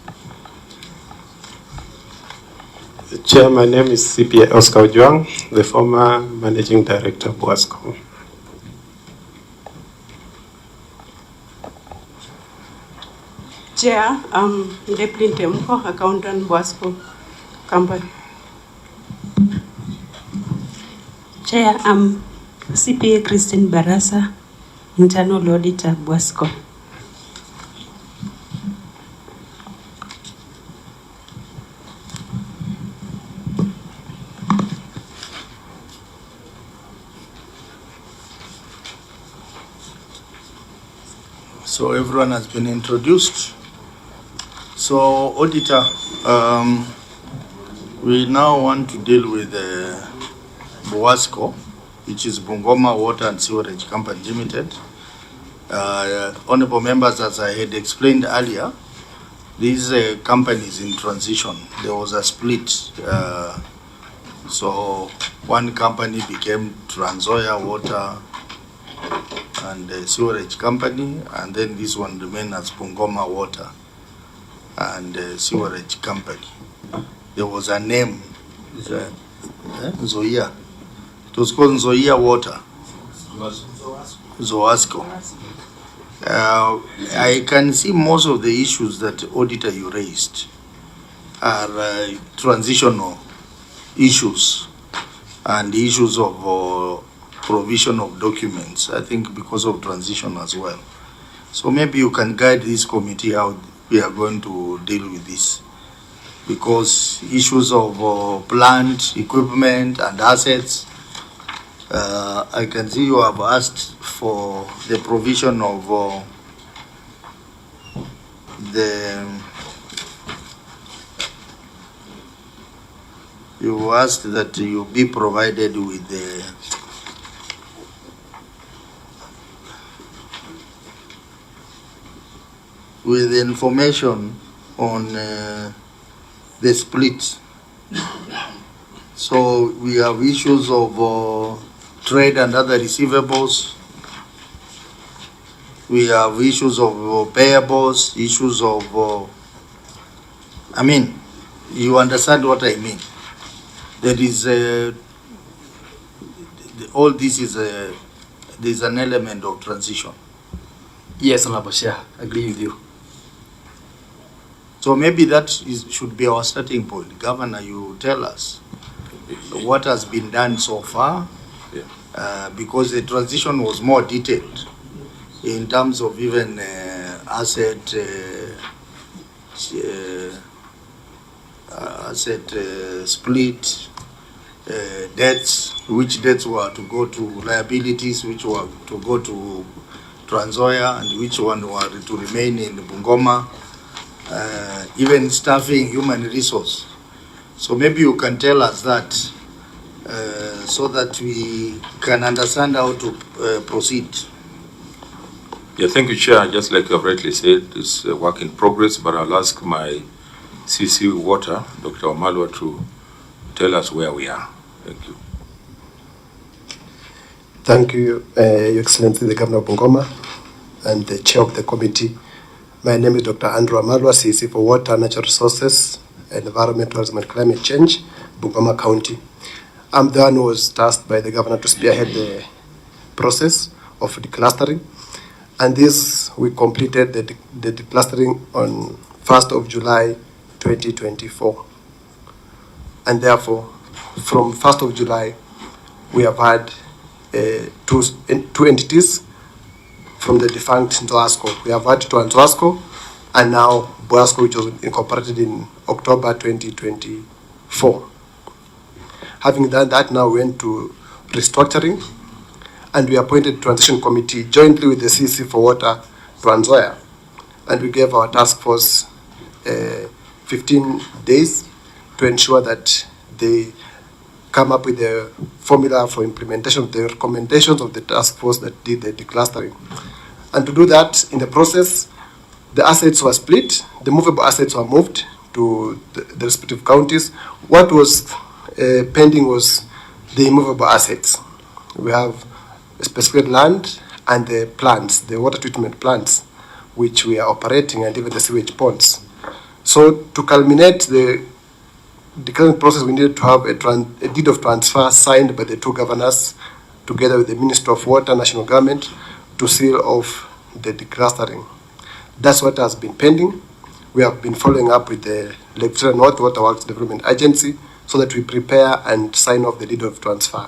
Chair, my name is CPA Oscar Juang, the former Managing Director of Buasco. Chair, I'm Deputy Temko, Accountant, Buasco Company. Chair, I'm CPA Christine Barasa, Internal Auditor, Buasco. So everyone has been introduced. So Auditor, we now want to deal with Buasco, which is Bungoma Water and Sewerage Company Limited. Honorable members, as I had explained earlier, this company is in transition. There was a split. So one company became Transoya Water and Sewerage Company, and then this one remained as Bungoma Water and Sewerage Company. There was a name, Zoya. It was called Zoya Water. Zoasco. I can see most of the issues that Auditor you raised are transitional issues and issues of provision of documents, I think because of transition as well. So maybe you can guide this committee how we are going to deal with this, because issues of plant, equipment and assets, I can see you have asked for the provision of you asked that you be provided with the information on the split. So we have issues of trade and other receivables. We have issues of payables, issues of, I mean, you understand what I mean. There is all this is there's an element of transition. Yes, Honorable Chair, I agree with you. So maybe that should be our starting point. Governor, you tell us what has been done so far, because the transition was more detailed in terms of even asset split, debts, which debts were to go to liabilities, which were to go to Transoya, and which one were to remain in Bungoma, even staffing, human resource. So maybe you can tell us that so that we can understand how to proceed. Yeah, thank you, Chair. Just like you have rightly said, it's a work in progress, but I'll ask my CC Water, Dr. Omalwa, to tell us where we are. Thank you. Thank you, Your Excellency, the Governor of Bungoma and the Chair of the committee. My name is Dr. Andrew Amalwa, CC for Water, Natural Resources, Environment, Tourism and Climate Change, Bungoma County. I'm the one who was tasked by the Governor to spearhead the process of declustering. And this, we completed the declustering on 1st of July 2024. And therefore, from 1st of July, we have had two entities from the defunct Nzoasco. We have had to Nzoasco and now Buasco, which was incorporated in October 2024. 4. Having done that, now we went to restructuring, and we appointed transition committee jointly with the CC for Water Trans Nzoia, and we gave our task force 15 days to ensure that they come up with a formula for implementation of the recommendations of the task force that did the declustering. And to do that, in the process, the assets were split, the movable assets were moved to the respective counties. What was pending was the immovable assets. We have specific land and the plants, the water treatment plants, which we are operating, and even the sewage ponds. So to culminate the declaration process, we needed to have a deed of transfer signed by the two governors, together with the Minister of Water, National Government, to seal off the declustering. That's what has been pending. We have been following up with the Lake Victoria North Water Works Development Agency so that we prepare and sign off the deed of transfer.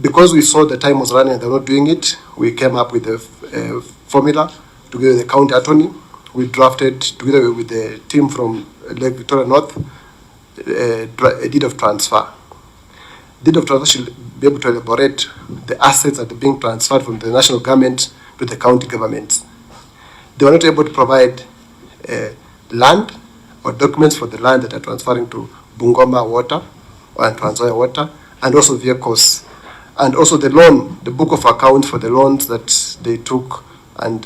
Because we saw the time was running and they were not doing it, we came up with a formula together with the county attorney. We drafted, together with the team from Lake Victoria North, a deed of transfer. Deed of transfer should be able to elaborate the assets that are being transferred from the national government to the county governments. They were not able to provide land or documents for the land that are transferring to Bungoma Water and Trans Nzoia Water, and also vehicles, and also the loan, the book of accounts for the loans that they took and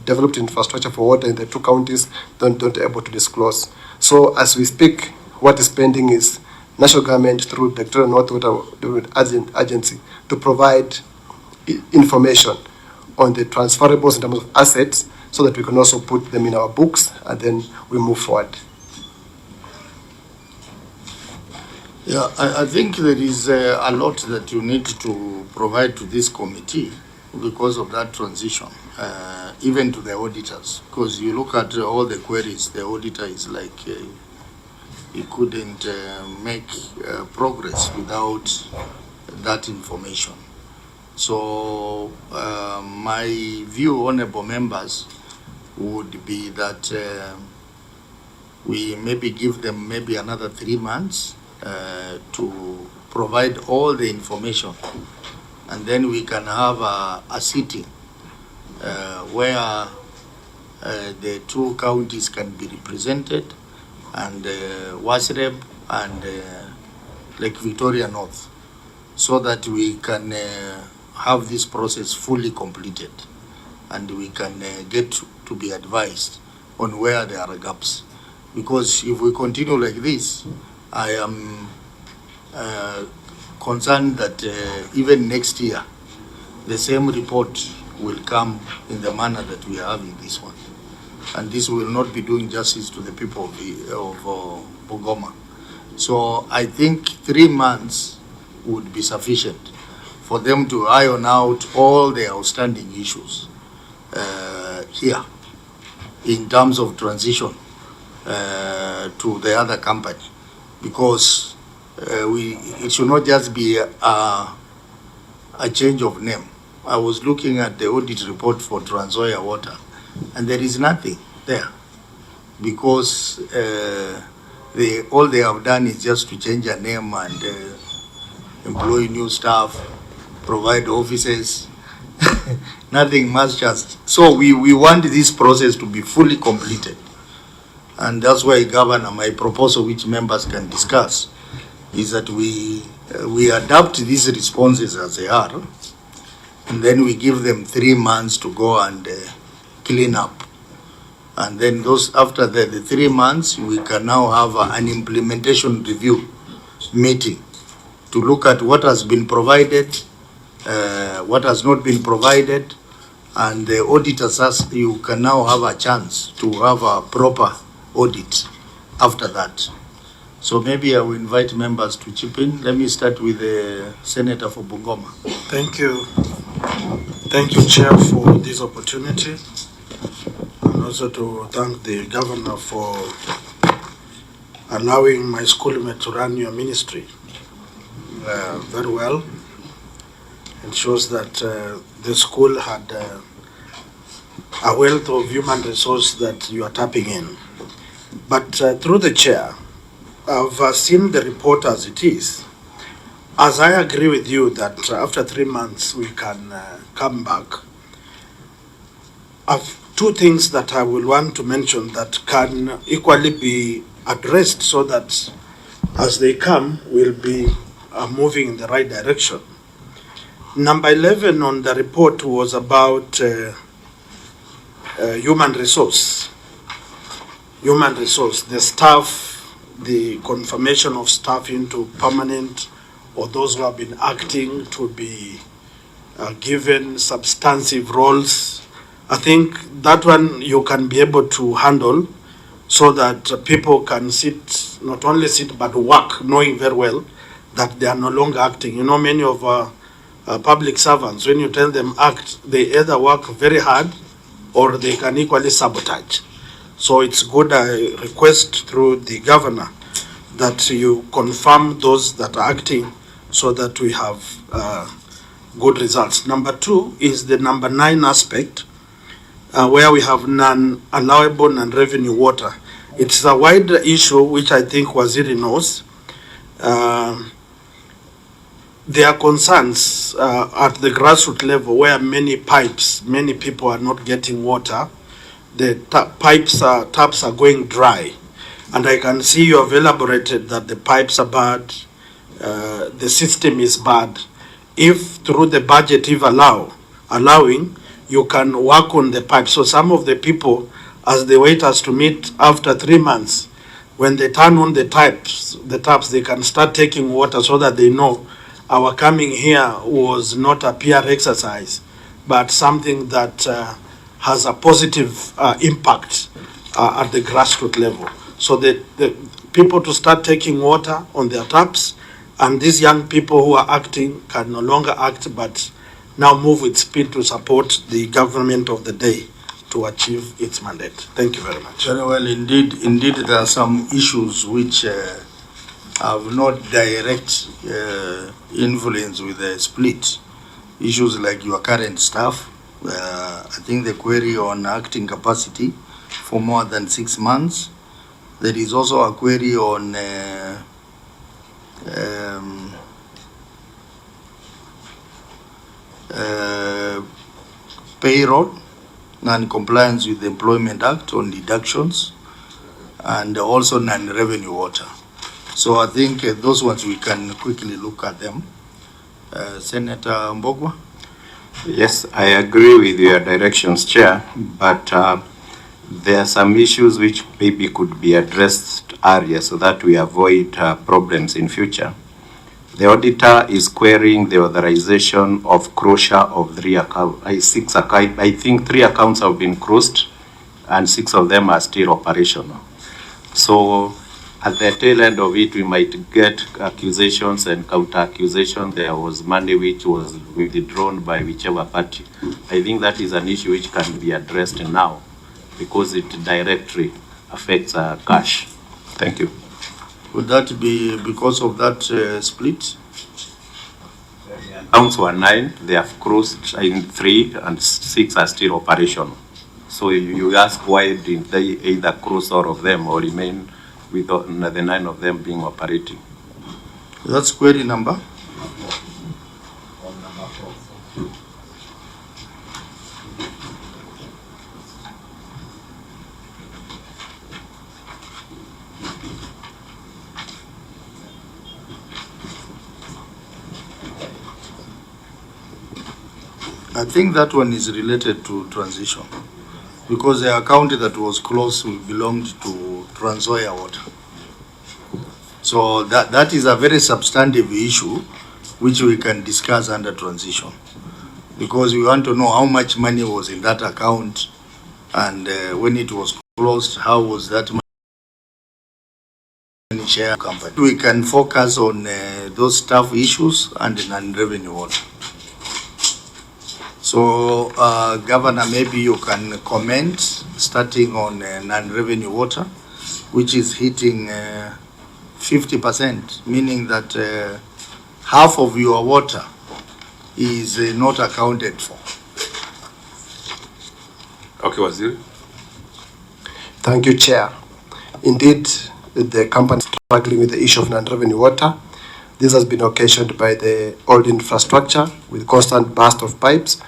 developed infrastructure for water in the two counties, don't able to disclose. So as we speak, what is pending is national government through the Victoria North Water Development Agency to provide information on the transferables in terms of assets, so that we can also put them in our books, and then we move forward. Yeah, I think there is a lot that you need to provide to this committee because of that transition, even to the auditors. Because you look at all the queries, the auditor is like he couldn't make progress without that information. So my view, honorable members, would be that we maybe give them maybe another 3 months to provide all the information, and then we can have a sitting where the two counties can be represented, and Wasreb and Lake Victoria North, so that we can have this process fully completed, and we can get to be advised on where there are gaps. Because if we continue like this, I am concerned that even next year, the same report will come in the manner that we are having this one. And this will not be doing justice to the people of Bungoma. So I think 3 months would be sufficient for them to iron out all the outstanding issues here in terms of transition to the other company, because it should not just be a change of name. I was looking at the audit report for Trans Nzoia Water, and there is nothing there, because all they have done is just to change a name and employ new staff, provide offices. Nothing much just. So we want this process to be fully completed. And that's why, Governor, my proposal, which members can discuss, is that we adapt these responses as they are, and then we give them 3 months to go and clean up. And then after the 3 months, we can now have an implementation review meeting to look at what has been provided, what has not been provided, and the auditors, you can now have a chance to have a proper audit after that. So maybe I will invite members to chip in. Let me start with the Senator for Bungoma. Thank you. Thank you, Chair, for this opportunity, and also to thank the Governor for allowing my schoolmate to run your ministry very well. It shows that the school had a wealth of human resource that you are tapping in. But through the chair, I've seen the report as it is. As I agree with you that after 3 months we can come back, I've two things that I will want to mention that can equally be addressed so that as they come, we'll be moving in the right direction. Number 11 on the report was about human resource. Human resource, the staff, the confirmation of staff into permanent or those who have been acting to be given substantive roles. I think that one you can be able to handle so that people can sit, not only sit, but work, knowing very well that they are no longer acting. You know, many of our public servants, when you tell them act, they either work very hard or they can equally sabotage. So it's good, I request through the governor that you confirm those that are acting so that we have good results. Number 2 is the number 9 aspect, where we have non-allowable non-revenue water. It's a wider issue which I think Waziri knows. There are concerns at the grassroots level where many people are not getting water. The taps are going dry. And I can see you have elaborated that the pipes are bad, the system is bad. If through the budget if allowing, you can work on the pipes. So some of the people, as they wait us to meet after 3 months, when they turn on the taps, they can start taking water so that they know our coming here was not a PR exercise, but something that has a positive impact at the grassroots level. So the people to start taking water on their taps, and these young people who are acting can no longer act, but now move with speed to support the government of the day to achieve its mandate. Thank you very much. Very well, indeed there are some issues which have not direct influence with the split. Issues like your current staff, I think the query on acting capacity for more than 6 months. There is also a query on payroll, non-compliance with the Employment Act on deductions, and also non-revenue water. So I think those ones we can quickly look at them. Senator Mbogwa? Yes, I agree with your directions, Chair, but there are some issues which maybe could be addressed earlier so that we avoid problems in future. The auditor is querying the authorization of closure of 3 accounts. I think 3 accounts have been closed and 6 of them are still operational. So at the tail end of it, we might get accusations and counter-accusations. There was money which was withdrawn by whichever party. I think that is an issue which can be addressed now because it directly affects cash. Thank you. Would that be because of that split? Accounts were 9, they have closed in 3 and 6 are still operational. So you ask why didn't they either close all of them or remain with the 9 of them being operating? That's query number? I think that one is related to transition because the account that was closed belonged to Trans Nzoia Water. So that is a very substantive issue which we can discuss under transition because we want to know how much money was in that account and when it was closed, how was that money share company. We can focus on those staff issues and non-revenue water. So, Governor, maybe you can comment starting on non-revenue water, which is hitting 50%, meaning that half of your water is not accounted for. Okay, Waziri. Thank you, Chair. Indeed, the company struggling with the issue of non-revenue water. This has been occasioned by the old infrastructure with constant burst of pipes,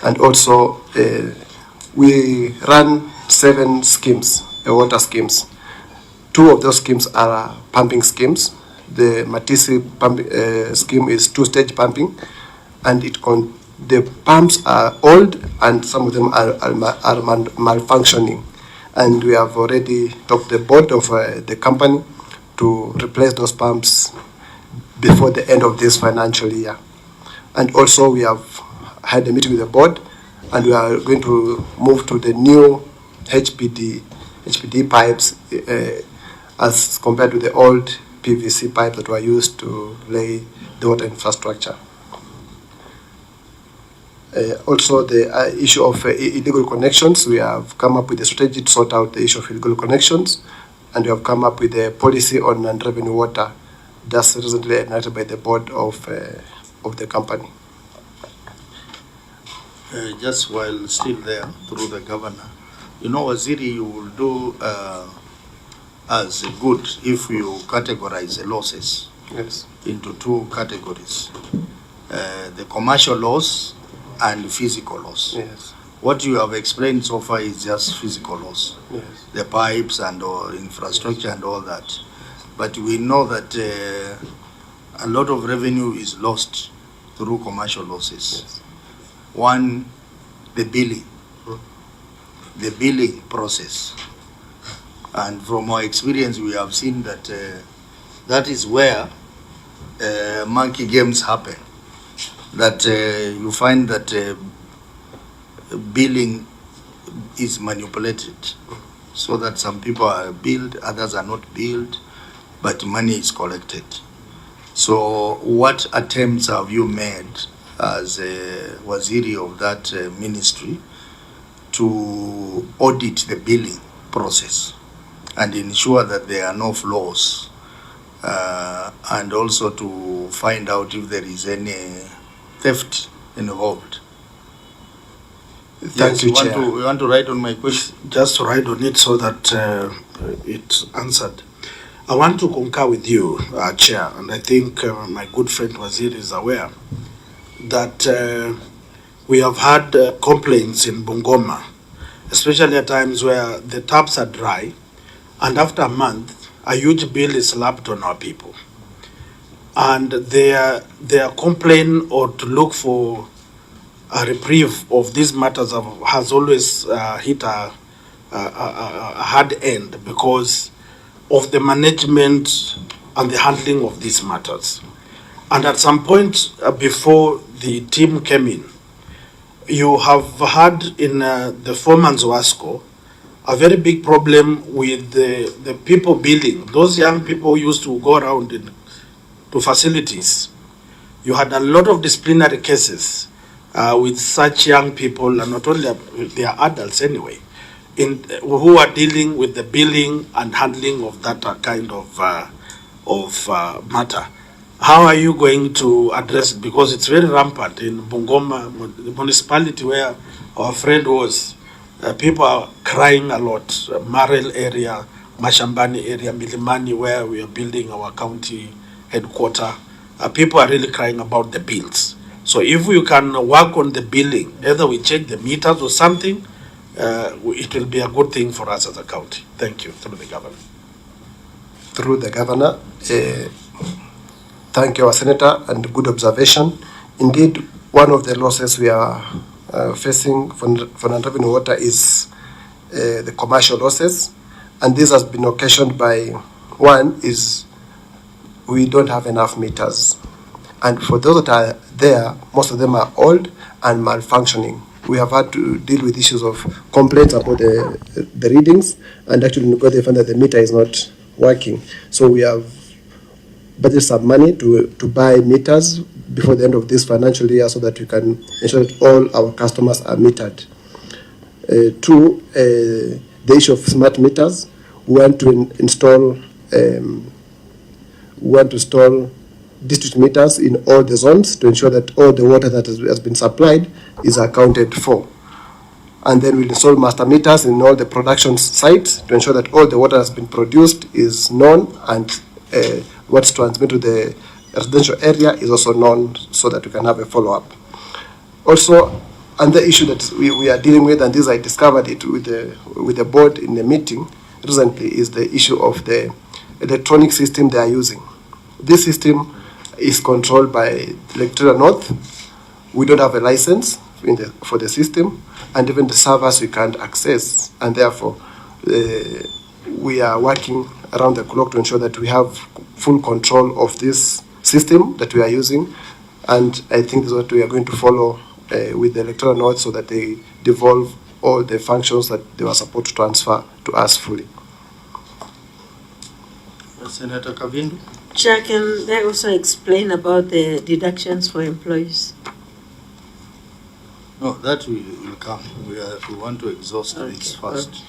and also we run 7 schemes, water schemes. 2 of those schemes are pumping schemes. The Matisi scheme is 2-stage pumping, and the pumps are old and some of them are malfunctioning. And we have already talked to the board of the company to replace those pumps before the end of this financial year. And also we have had a meeting with the board, and we are going to move to the new HPD pipes as compared to the old PVC pipes that were used to lay the water infrastructure. Also, the issue of illegal connections, we have come up with a strategy to sort out the issue of illegal connections, and we have come up with a policy on non-revenue water just recently enacted by the board of the company. Just while still there, through the governor, you know, Waziri, you will do as good if you categorize the losses into 2 categories, the commercial loss and physical loss. Yes. What you have explained so far is just physical loss, the pipes and all infrastructure and all that. But we know that a lot of revenue is lost through commercial losses. One, the billing process. And from our experience, we have seen that that is where monkey games happen. That you find that billing is manipulated, so that some people are billed, others are not billed, but money is collected. So what attempts have you made as a Waziri of that ministry to audit the billing process and ensure that there are no flaws, and also to find out if there is any theft involved? Thank you, Chair. You want to write on my question? Just to write on it so that it's answered. I want to concur with you, Chair, and I think my good friend Waziri is aware that we have had complaints in Bungoma, especially at times where the taps are dry, and after a month, a huge bill is slapped on our people. And their complaint or to look for a reprieve of these matters has always hit a hard end because of the management and the handling of these matters. And at some point before the team came in, you have had in the former Nzoasco a very big problem with the people billing. Those young people who used to go around to facilities. You had a lot of disciplinary cases with such young people, and not only they are adults anyway, who are dealing with the billing and handling of that kind of matter. How are you going to address it? Because it's very rampant in Bungoma, the municipality where our friend was. People are crying a lot. Marel area, Mashambani area, Milimani, where we are building our county headquarters. People are really crying about the bills. So if we can work on the billing, either we check the meters or something, it will be a good thing for us as a county. Thank you. Through the governor. Through the governor. Thank you, our senator, and good observation. Indeed, one of the losses we are facing for non-revenue water is the commercial losses, and this has been occasioned by, one is we don't have enough meters, and for those that are there, most of them are old and malfunctioning. We have had to deal with issues of complaints about the readings, and actually because they found that the meter is not working. So we have budgeted some money to buy meters before the end of this financial year so that we can ensure that all our customers are metered. Two, the issue of smart meters. We want to install district meters in all the zones to ensure that all the water that has been supplied is accounted for. And then we'll install master meters in all the production sites to ensure that all the water that has been produced is known and what's transmitted to the residential area is also known so that we can have a follow-up. Also, another issue that we are dealing with, and this I discovered it with the board in the meeting recently, is the issue of the electronic system they are using. This system is controlled by Electoral North. We don't have a license for the system, and even the servers we can't access, and therefore we are working around the clock to ensure that we have full control of this system that we are using, and I think this is what we are going to follow with the Electoral North so that they devolve all the functions that they were supposed to transfer to us fully. Senator Kavindu? Chair, can they also explain about the deductions for employees? No, that will come. We want to exhaust this first.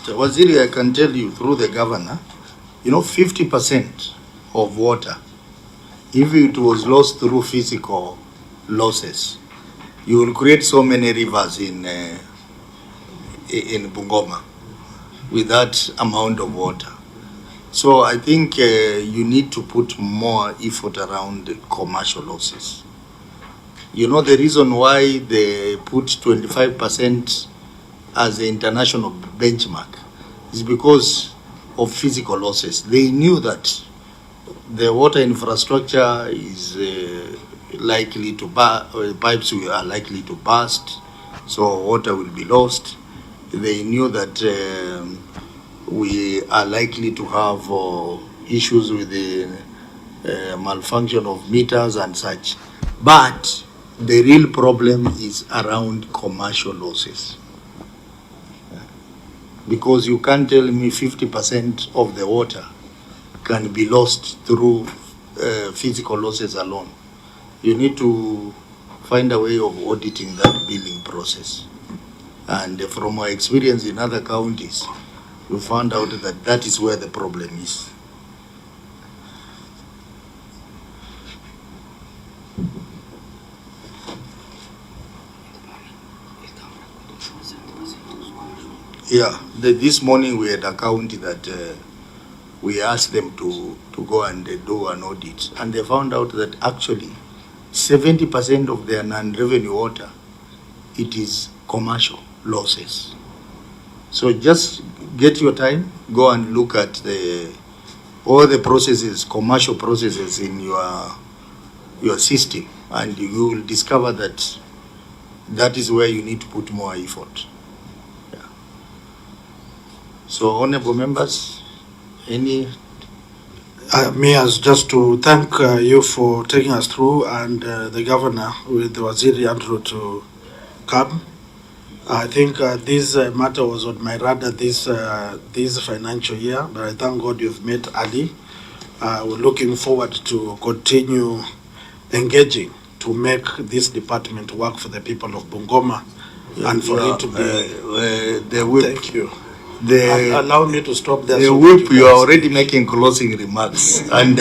Waziri, I can tell you through the governor, 50% of water, if it was lost through physical losses, you will create so many rivers in Bungoma with that amount of water. So I think you need to put more effort around commercial losses. The reason why they put 25% as the international benchmark is because of physical losses. They knew that the water infrastructure is likely to pipes are likely to burst, so water will be lost. They knew that we are likely to have issues with the malfunction of meters and such. But the real problem is around commercial losses. Because you can't tell me 50% of the water can be lost through physical losses alone. You need to find a way of auditing that billing process. And from our experience in other counties, we found out that that is where the problem is. Yeah, this morning we had a county that we asked them to go and do an audit, and they found out that actually 70% of their non-revenue water, it is commercial losses. So just get your time, go and look at all the processes, commercial processes in your system, and you will discover that that is where you need to put more effort. Yeah. So, honorable members, any? Me as just to thank you for taking us through, and the governor with the Waziri Andrew to come. I think this matter was on my radar this financial year, but I thank God you've met early. We're looking forward to continue engaging to make this department work for the people of Bungoma, and for it to be. Thank you. Allow me to stop there. The whip, you are already making closing remarks, and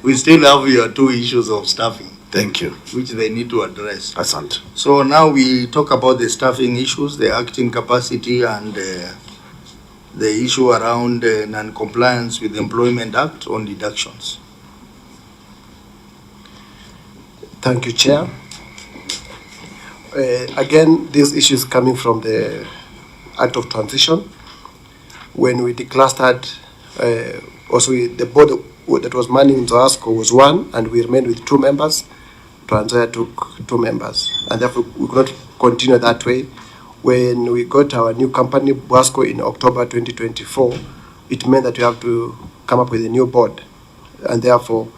we still have your two issues of staffing. Thank you. Which they need to address. Asante. So now we talk about the staffing issues, the acting capacity, and the issue around non-compliance with the Employment Act on deductions. Thank you, Chair. Again, this issue is coming from the Act of Transition. When we declustered, also the board that was manning Zoasco was one, and we remained with 2 members. Transoya took 2 members, and therefore we could not continue that way. When we got our new company, Boasco, in October 2024, it meant that we have to come up with a new board, and therefore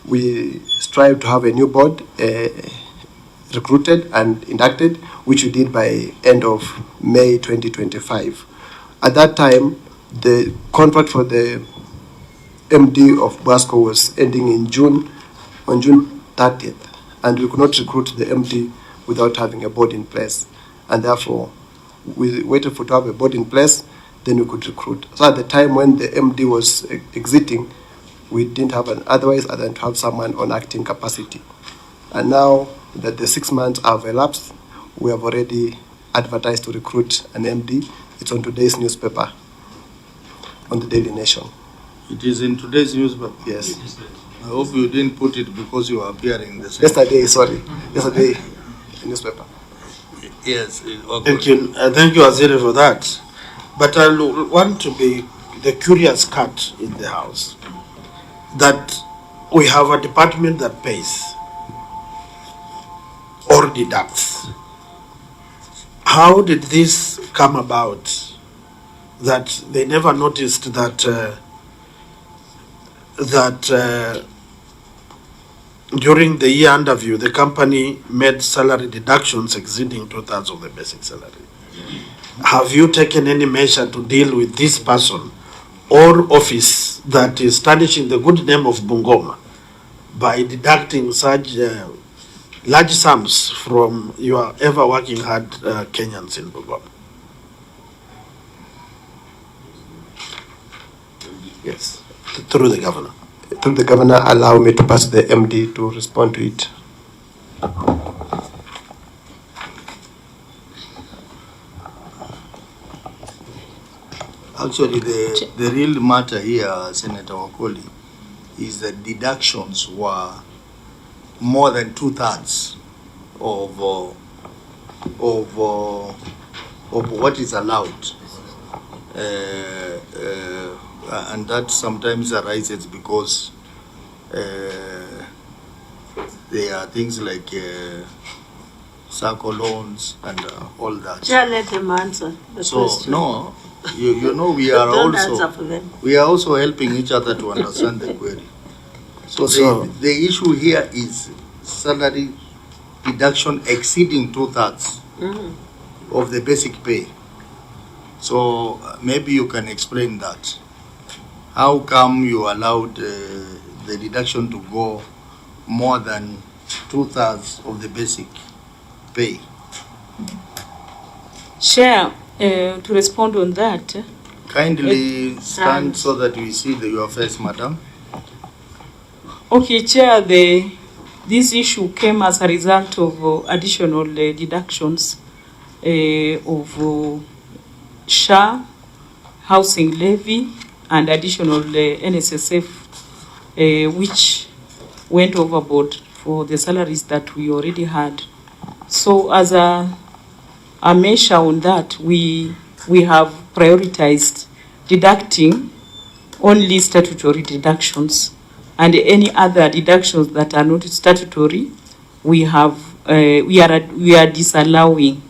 we strive to have a new board recruited and inducted, which we did by end of May 2025. At that time, the contract for the MD of Boasco was ending in June, on June 30th, and we could not recruit the MD without having a board in place, and therefore we waited to have a board in place, then we could recruit. So at the time when the MD was exiting, we didn't have an otherwise other than to have someone on acting capacity. And now that the 6 months have elapsed, we have already advertised to recruit an MD. It's on today's newspaper, on the Daily Nation. It is in today's newspaper. Yes. I hope you didn't put it because you are appearing the same. Yesterday, sorry. Yesterday, newspaper. Yes. Okay. Thank you, Aziri, for that. But I want to be the curious cat in the house. That we have a department that pays or deducts. How did this come about? That they never noticed that during the year under review, the company made salary deductions exceeding 2/3 of the basic salary. Have you taken any measure to deal with this person or office that is tarnishing the good name of Bungoma by deducting such large sums from your ever working hard Kenyans in Bungoma? Yes. Through the governor. Through the governor, allow me to pass the MD to respond to it. Actually, the real matter here, Senator Wakoli, is that deductions were more than 2/3 of what is allowed. And that sometimes arises because there are things like circle loans and all that. Chair, let him answer the question. No, you know we are Don't answer for also them. we are also helping each other to understand the query. So the issue here is salary deduction exceeding 2/3 of the basic pay. So maybe you can explain that. How come you allowed the deduction to go more than 2/3 of the basic pay? Chair, to respond on that. Kindly stand so that we see your face, madam. Okay, Chair, this issue came as a result of additional deductions of SHA, housing levy, and additional NSSF, which went overboard for the salaries that we already had. So as a measure on that, we have prioritized deducting only statutory deductions, and any other deductions that are not statutory, we are disallowing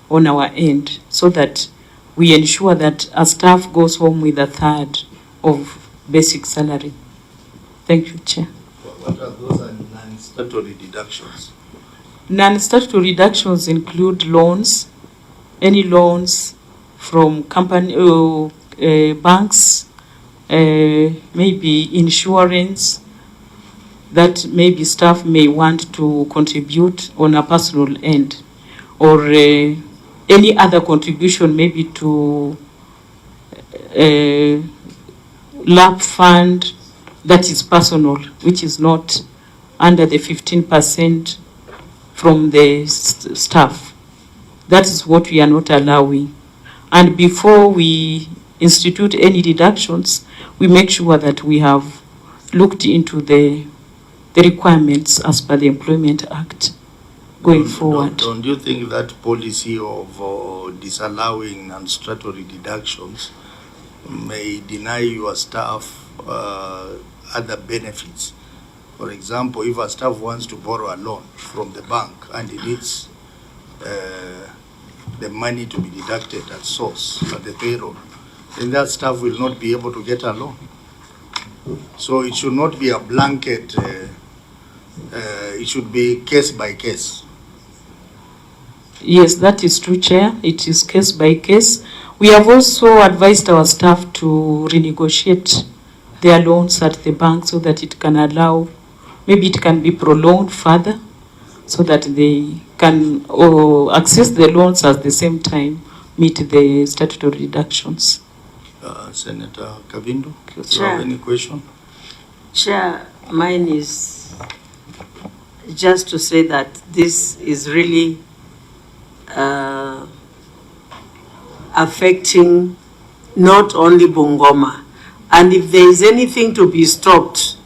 on our end, so that we ensure that a staff goes home with 1/3 of basic salary. Thank you, Chair. What are those non-statutory deductions? Non-statutory deductions include loans, any loans from company, banks, maybe insurance that maybe staff may want to contribute on a personal end, or any other contribution maybe to LAP fund that is personal, which is not under the 15% from the staff. That is what we are not allowing. And before we institute any deductions, we make sure that we have looked into the requirements as per the Employment Act going forward. Don't you think that policy of disallowing non-statutory deductions may deny your staff other benefits? For example, if a staff wants to borrow a loan from the bank and he needs the money to be deducted at source, at the payroll, then that staff will not be able to get a loan. So it should not be a blanket, it should be case by case. Yes, that is true, Chair. It is case by case. We have also advised our staff to renegotiate their loans at the bank so that it can allow, maybe it can be prolonged further so that they can access the loans at the same time, meet the statutory deductions. Senator Kavindu, do you Chair. have any question? Chair, mine is just to say that this is really affecting not only Bungoma. and if there is anything to be stopped,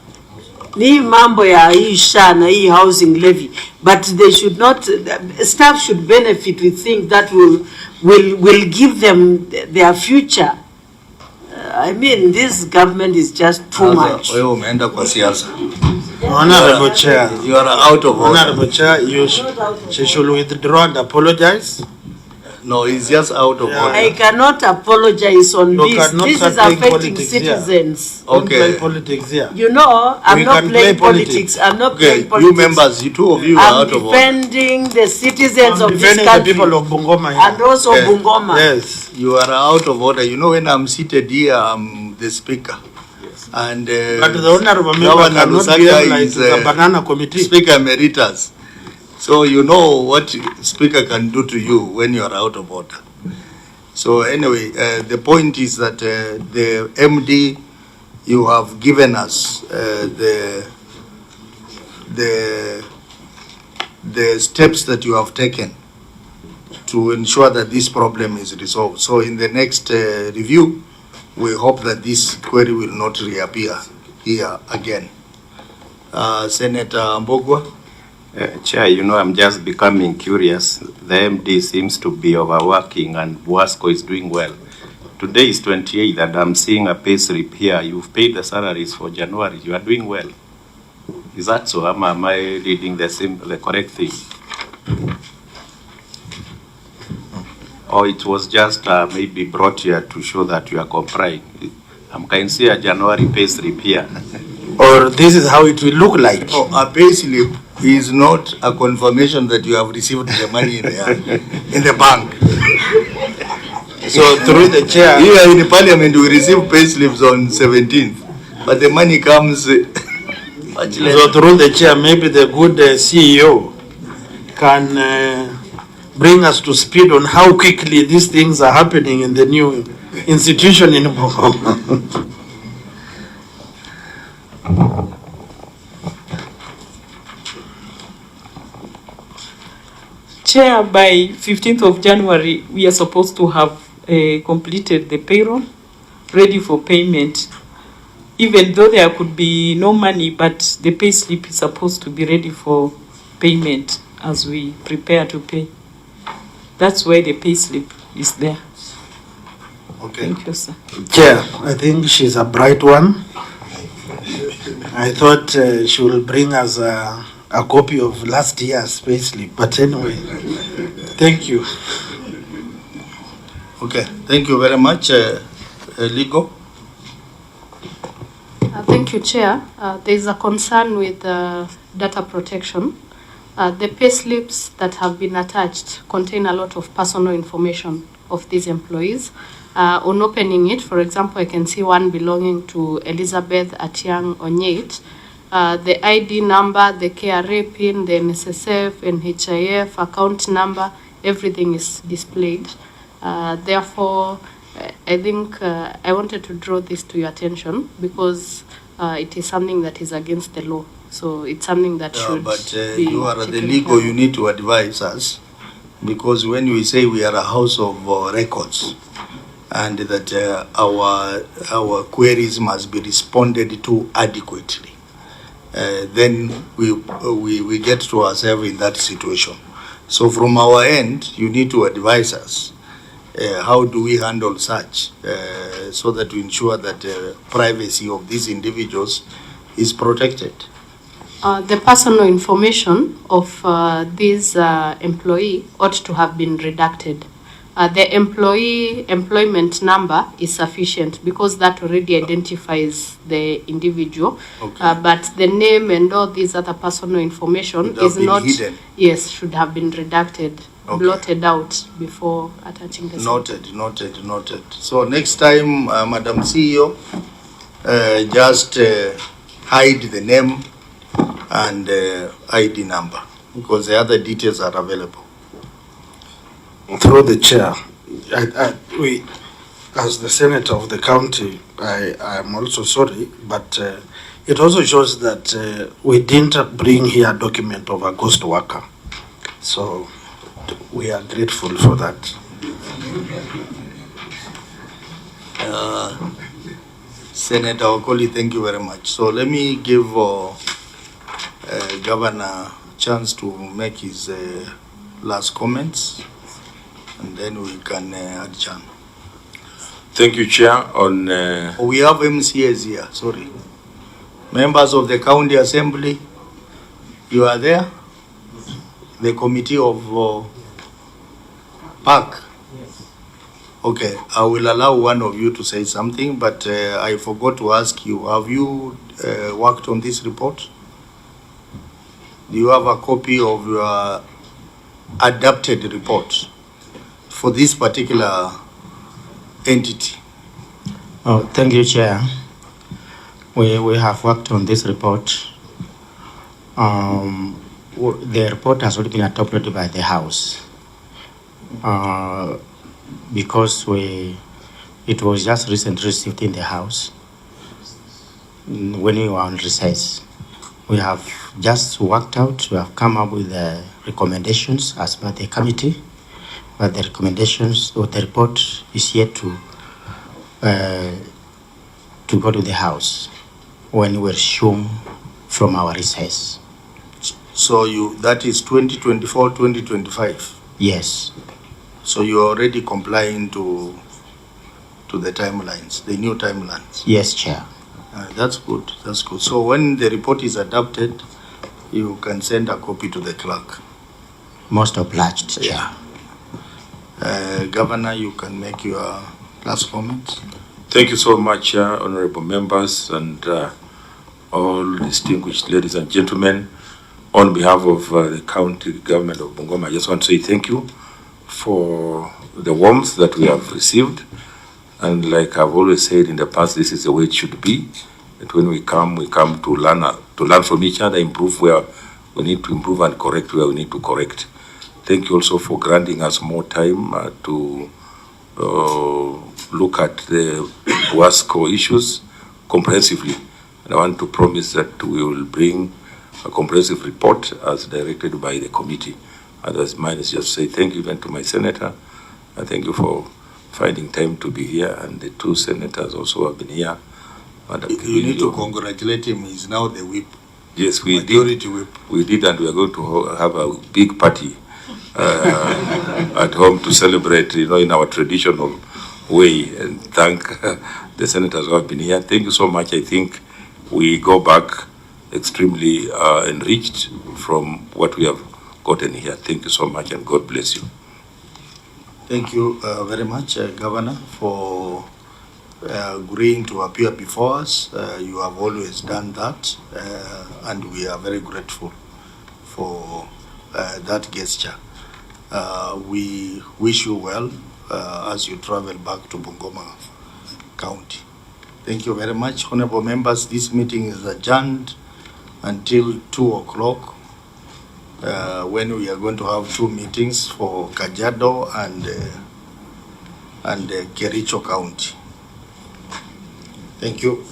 ni mambo ya hii SHA na hii housing levy, but they should not, staff should benefit with things that will give them their future. I mean, this government is just too much. Wewe umeenda kwa siasa. Honorable Chair, you are out of order. Honorable Chair, she should withdraw and apologize. No, he's just out of order. I cannot apologize on You this. cannot This is start playing affecting politics here. citizens. Don't play politics here. You know, I'm We not can playing play politics. I'm not Okay, playing you politics. members, you two of you are I'm out of order. defending the citizens of this Defending the country. people of Bungoma here. And also Okay. Bungoma. Yes. You are out of order. You know, when I'm seated here, I'm the speaker. And But the honorable member Governor cannot Lusaka behave like is the banana committee. Speaker Emeritus. So you know what speaker can do to you when you are out of order. So anyway, the point is that the MD, you have given us the steps that you have taken to ensure that this problem is resolved. So in the next review, we hope that this query will not reappear here again. Senator Mbogwa? Chair, you know, I'm just becoming curious. The MD seems to be overworking and Wasco is doing well. Today is 28th and I'm seeing a pay slip here. You've paid the salaries for January. You are doing well. Is that so? Am I reading the correct thing? Or it was just maybe brought here to show that you are complying? I can see a January pay slip here. Or this is how it will look like. Oh, a pay slip is not a confirmation that you have received the money in the bank. So through the chair, here in the parliament we receive pay slips on 17th, but the money comes much later. So through the chair, maybe the good CEO can bring us to speed on how quickly these things are happening in the new institution in Bungoma. Chair, by 15th of January, we are supposed to have completed the payroll, ready for payment. Even though there could be no money, but the pay slip is supposed to be ready for payment as we prepare to pay. That's why the pay slip is there. Okay. Thank you, sir. Chair, I think she's a bright one. I thought she will bring us a copy of last year's payslip, but anyway, thank you. Okay, thank you very much. Legal? Thank you, Chair. There is a concern with data protection. The payslips that have been attached contain a lot of personal information of these employees. On opening it, for example, I can see one belonging to Elizabeth Atiang Onyeit. The ID number, the KRA PIN, the NSSF, NHIF, account number, everything is displayed. Therefore, I think I wanted to draw this to your attention because it is something that is against the law. So it's something that should but be you are the taken legal, care you need to advise us, because when we say we are a house of records and that our queries must be responded to adequately, then we get to ourselves in that situation. So from our end, you need to advise us. How do we handle such so that we ensure that privacy of these individuals is protected? The personal information of this employee ought to have been redacted. The employment number is sufficient because that already identifies the individual. Okay. But the name and all these other personal information Should have is been not. hidden. Yes, should have been redacted, Okay. blotted out before attaching the. Noted. So next time, Madam CEO, just hide the name and ID number because the other details are available. Through the chair, we, as the senator of the county, I am also sorry, but it also shows that we didn't bring here a document of a ghost worker. So we are grateful for that. Senator Okoli, thank you very much. So let me give Governor a chance to make his last comments, and then we can adjourn. Thank you, Chair. We have MCAs here, sorry. Members of the County Assembly, you are there? The Committee of Park? Okay, I will allow one of you to say something, but I forgot to ask you, have you worked on this report? Do you have a copy of your adapted report for this particular entity? Oh, thank you, Chair. We have worked on this report. The report has already been adopted by the House because it was just recently received in the House when we were on recess. We have just worked out, we have come up with the recommendations as per the committee, but the recommendations or the report is yet to go to the House when we resume from our recess. So that is 2024, 2025? Yes. So you are already complying to the timelines, the new timelines? Yes, Chair. That's good, that's good. So when the report is adopted, you can send a copy to the clerk. Most obliged, Chair. Governor, you can make your last comments. Thank you so much, honorable members and all distinguished ladies and gentlemen. On behalf of the county government of Bungoma, I just want to say thank you for the warmth that we have received. And like I've always said in the past, this is the way it should be. That when we come to learn from each other, improve where we need to improve and correct where we need to correct. Thank you also for granting us more time to look at the WASCO issues comprehensively. And I want to promise that we will bring a comprehensive report as directed by the committee. Otherwise, mine is just say thank you even to my senator. And thank you for finding time to be here. And the two senators also have been here. You need to congratulate him. He's now the whip. Yes, we Majority did. Whip. We did, and we are going to have a big party at home to celebrate, in our traditional way, and thank the senators who have been here. Thank you so much. I think we go back extremely enriched from what we have gotten here. Thank you so much, and God bless you. Thank you very much, Governor, for agreeing to appear before us. You have always done that, and we are very grateful for that gesture. We wish you well as you travel back to Bungoma County. Thank you very much, honorable members. This meeting is adjourned until 2 o'clock, when we are going to have two meetings for Kajiado and Kericho County. Thank you.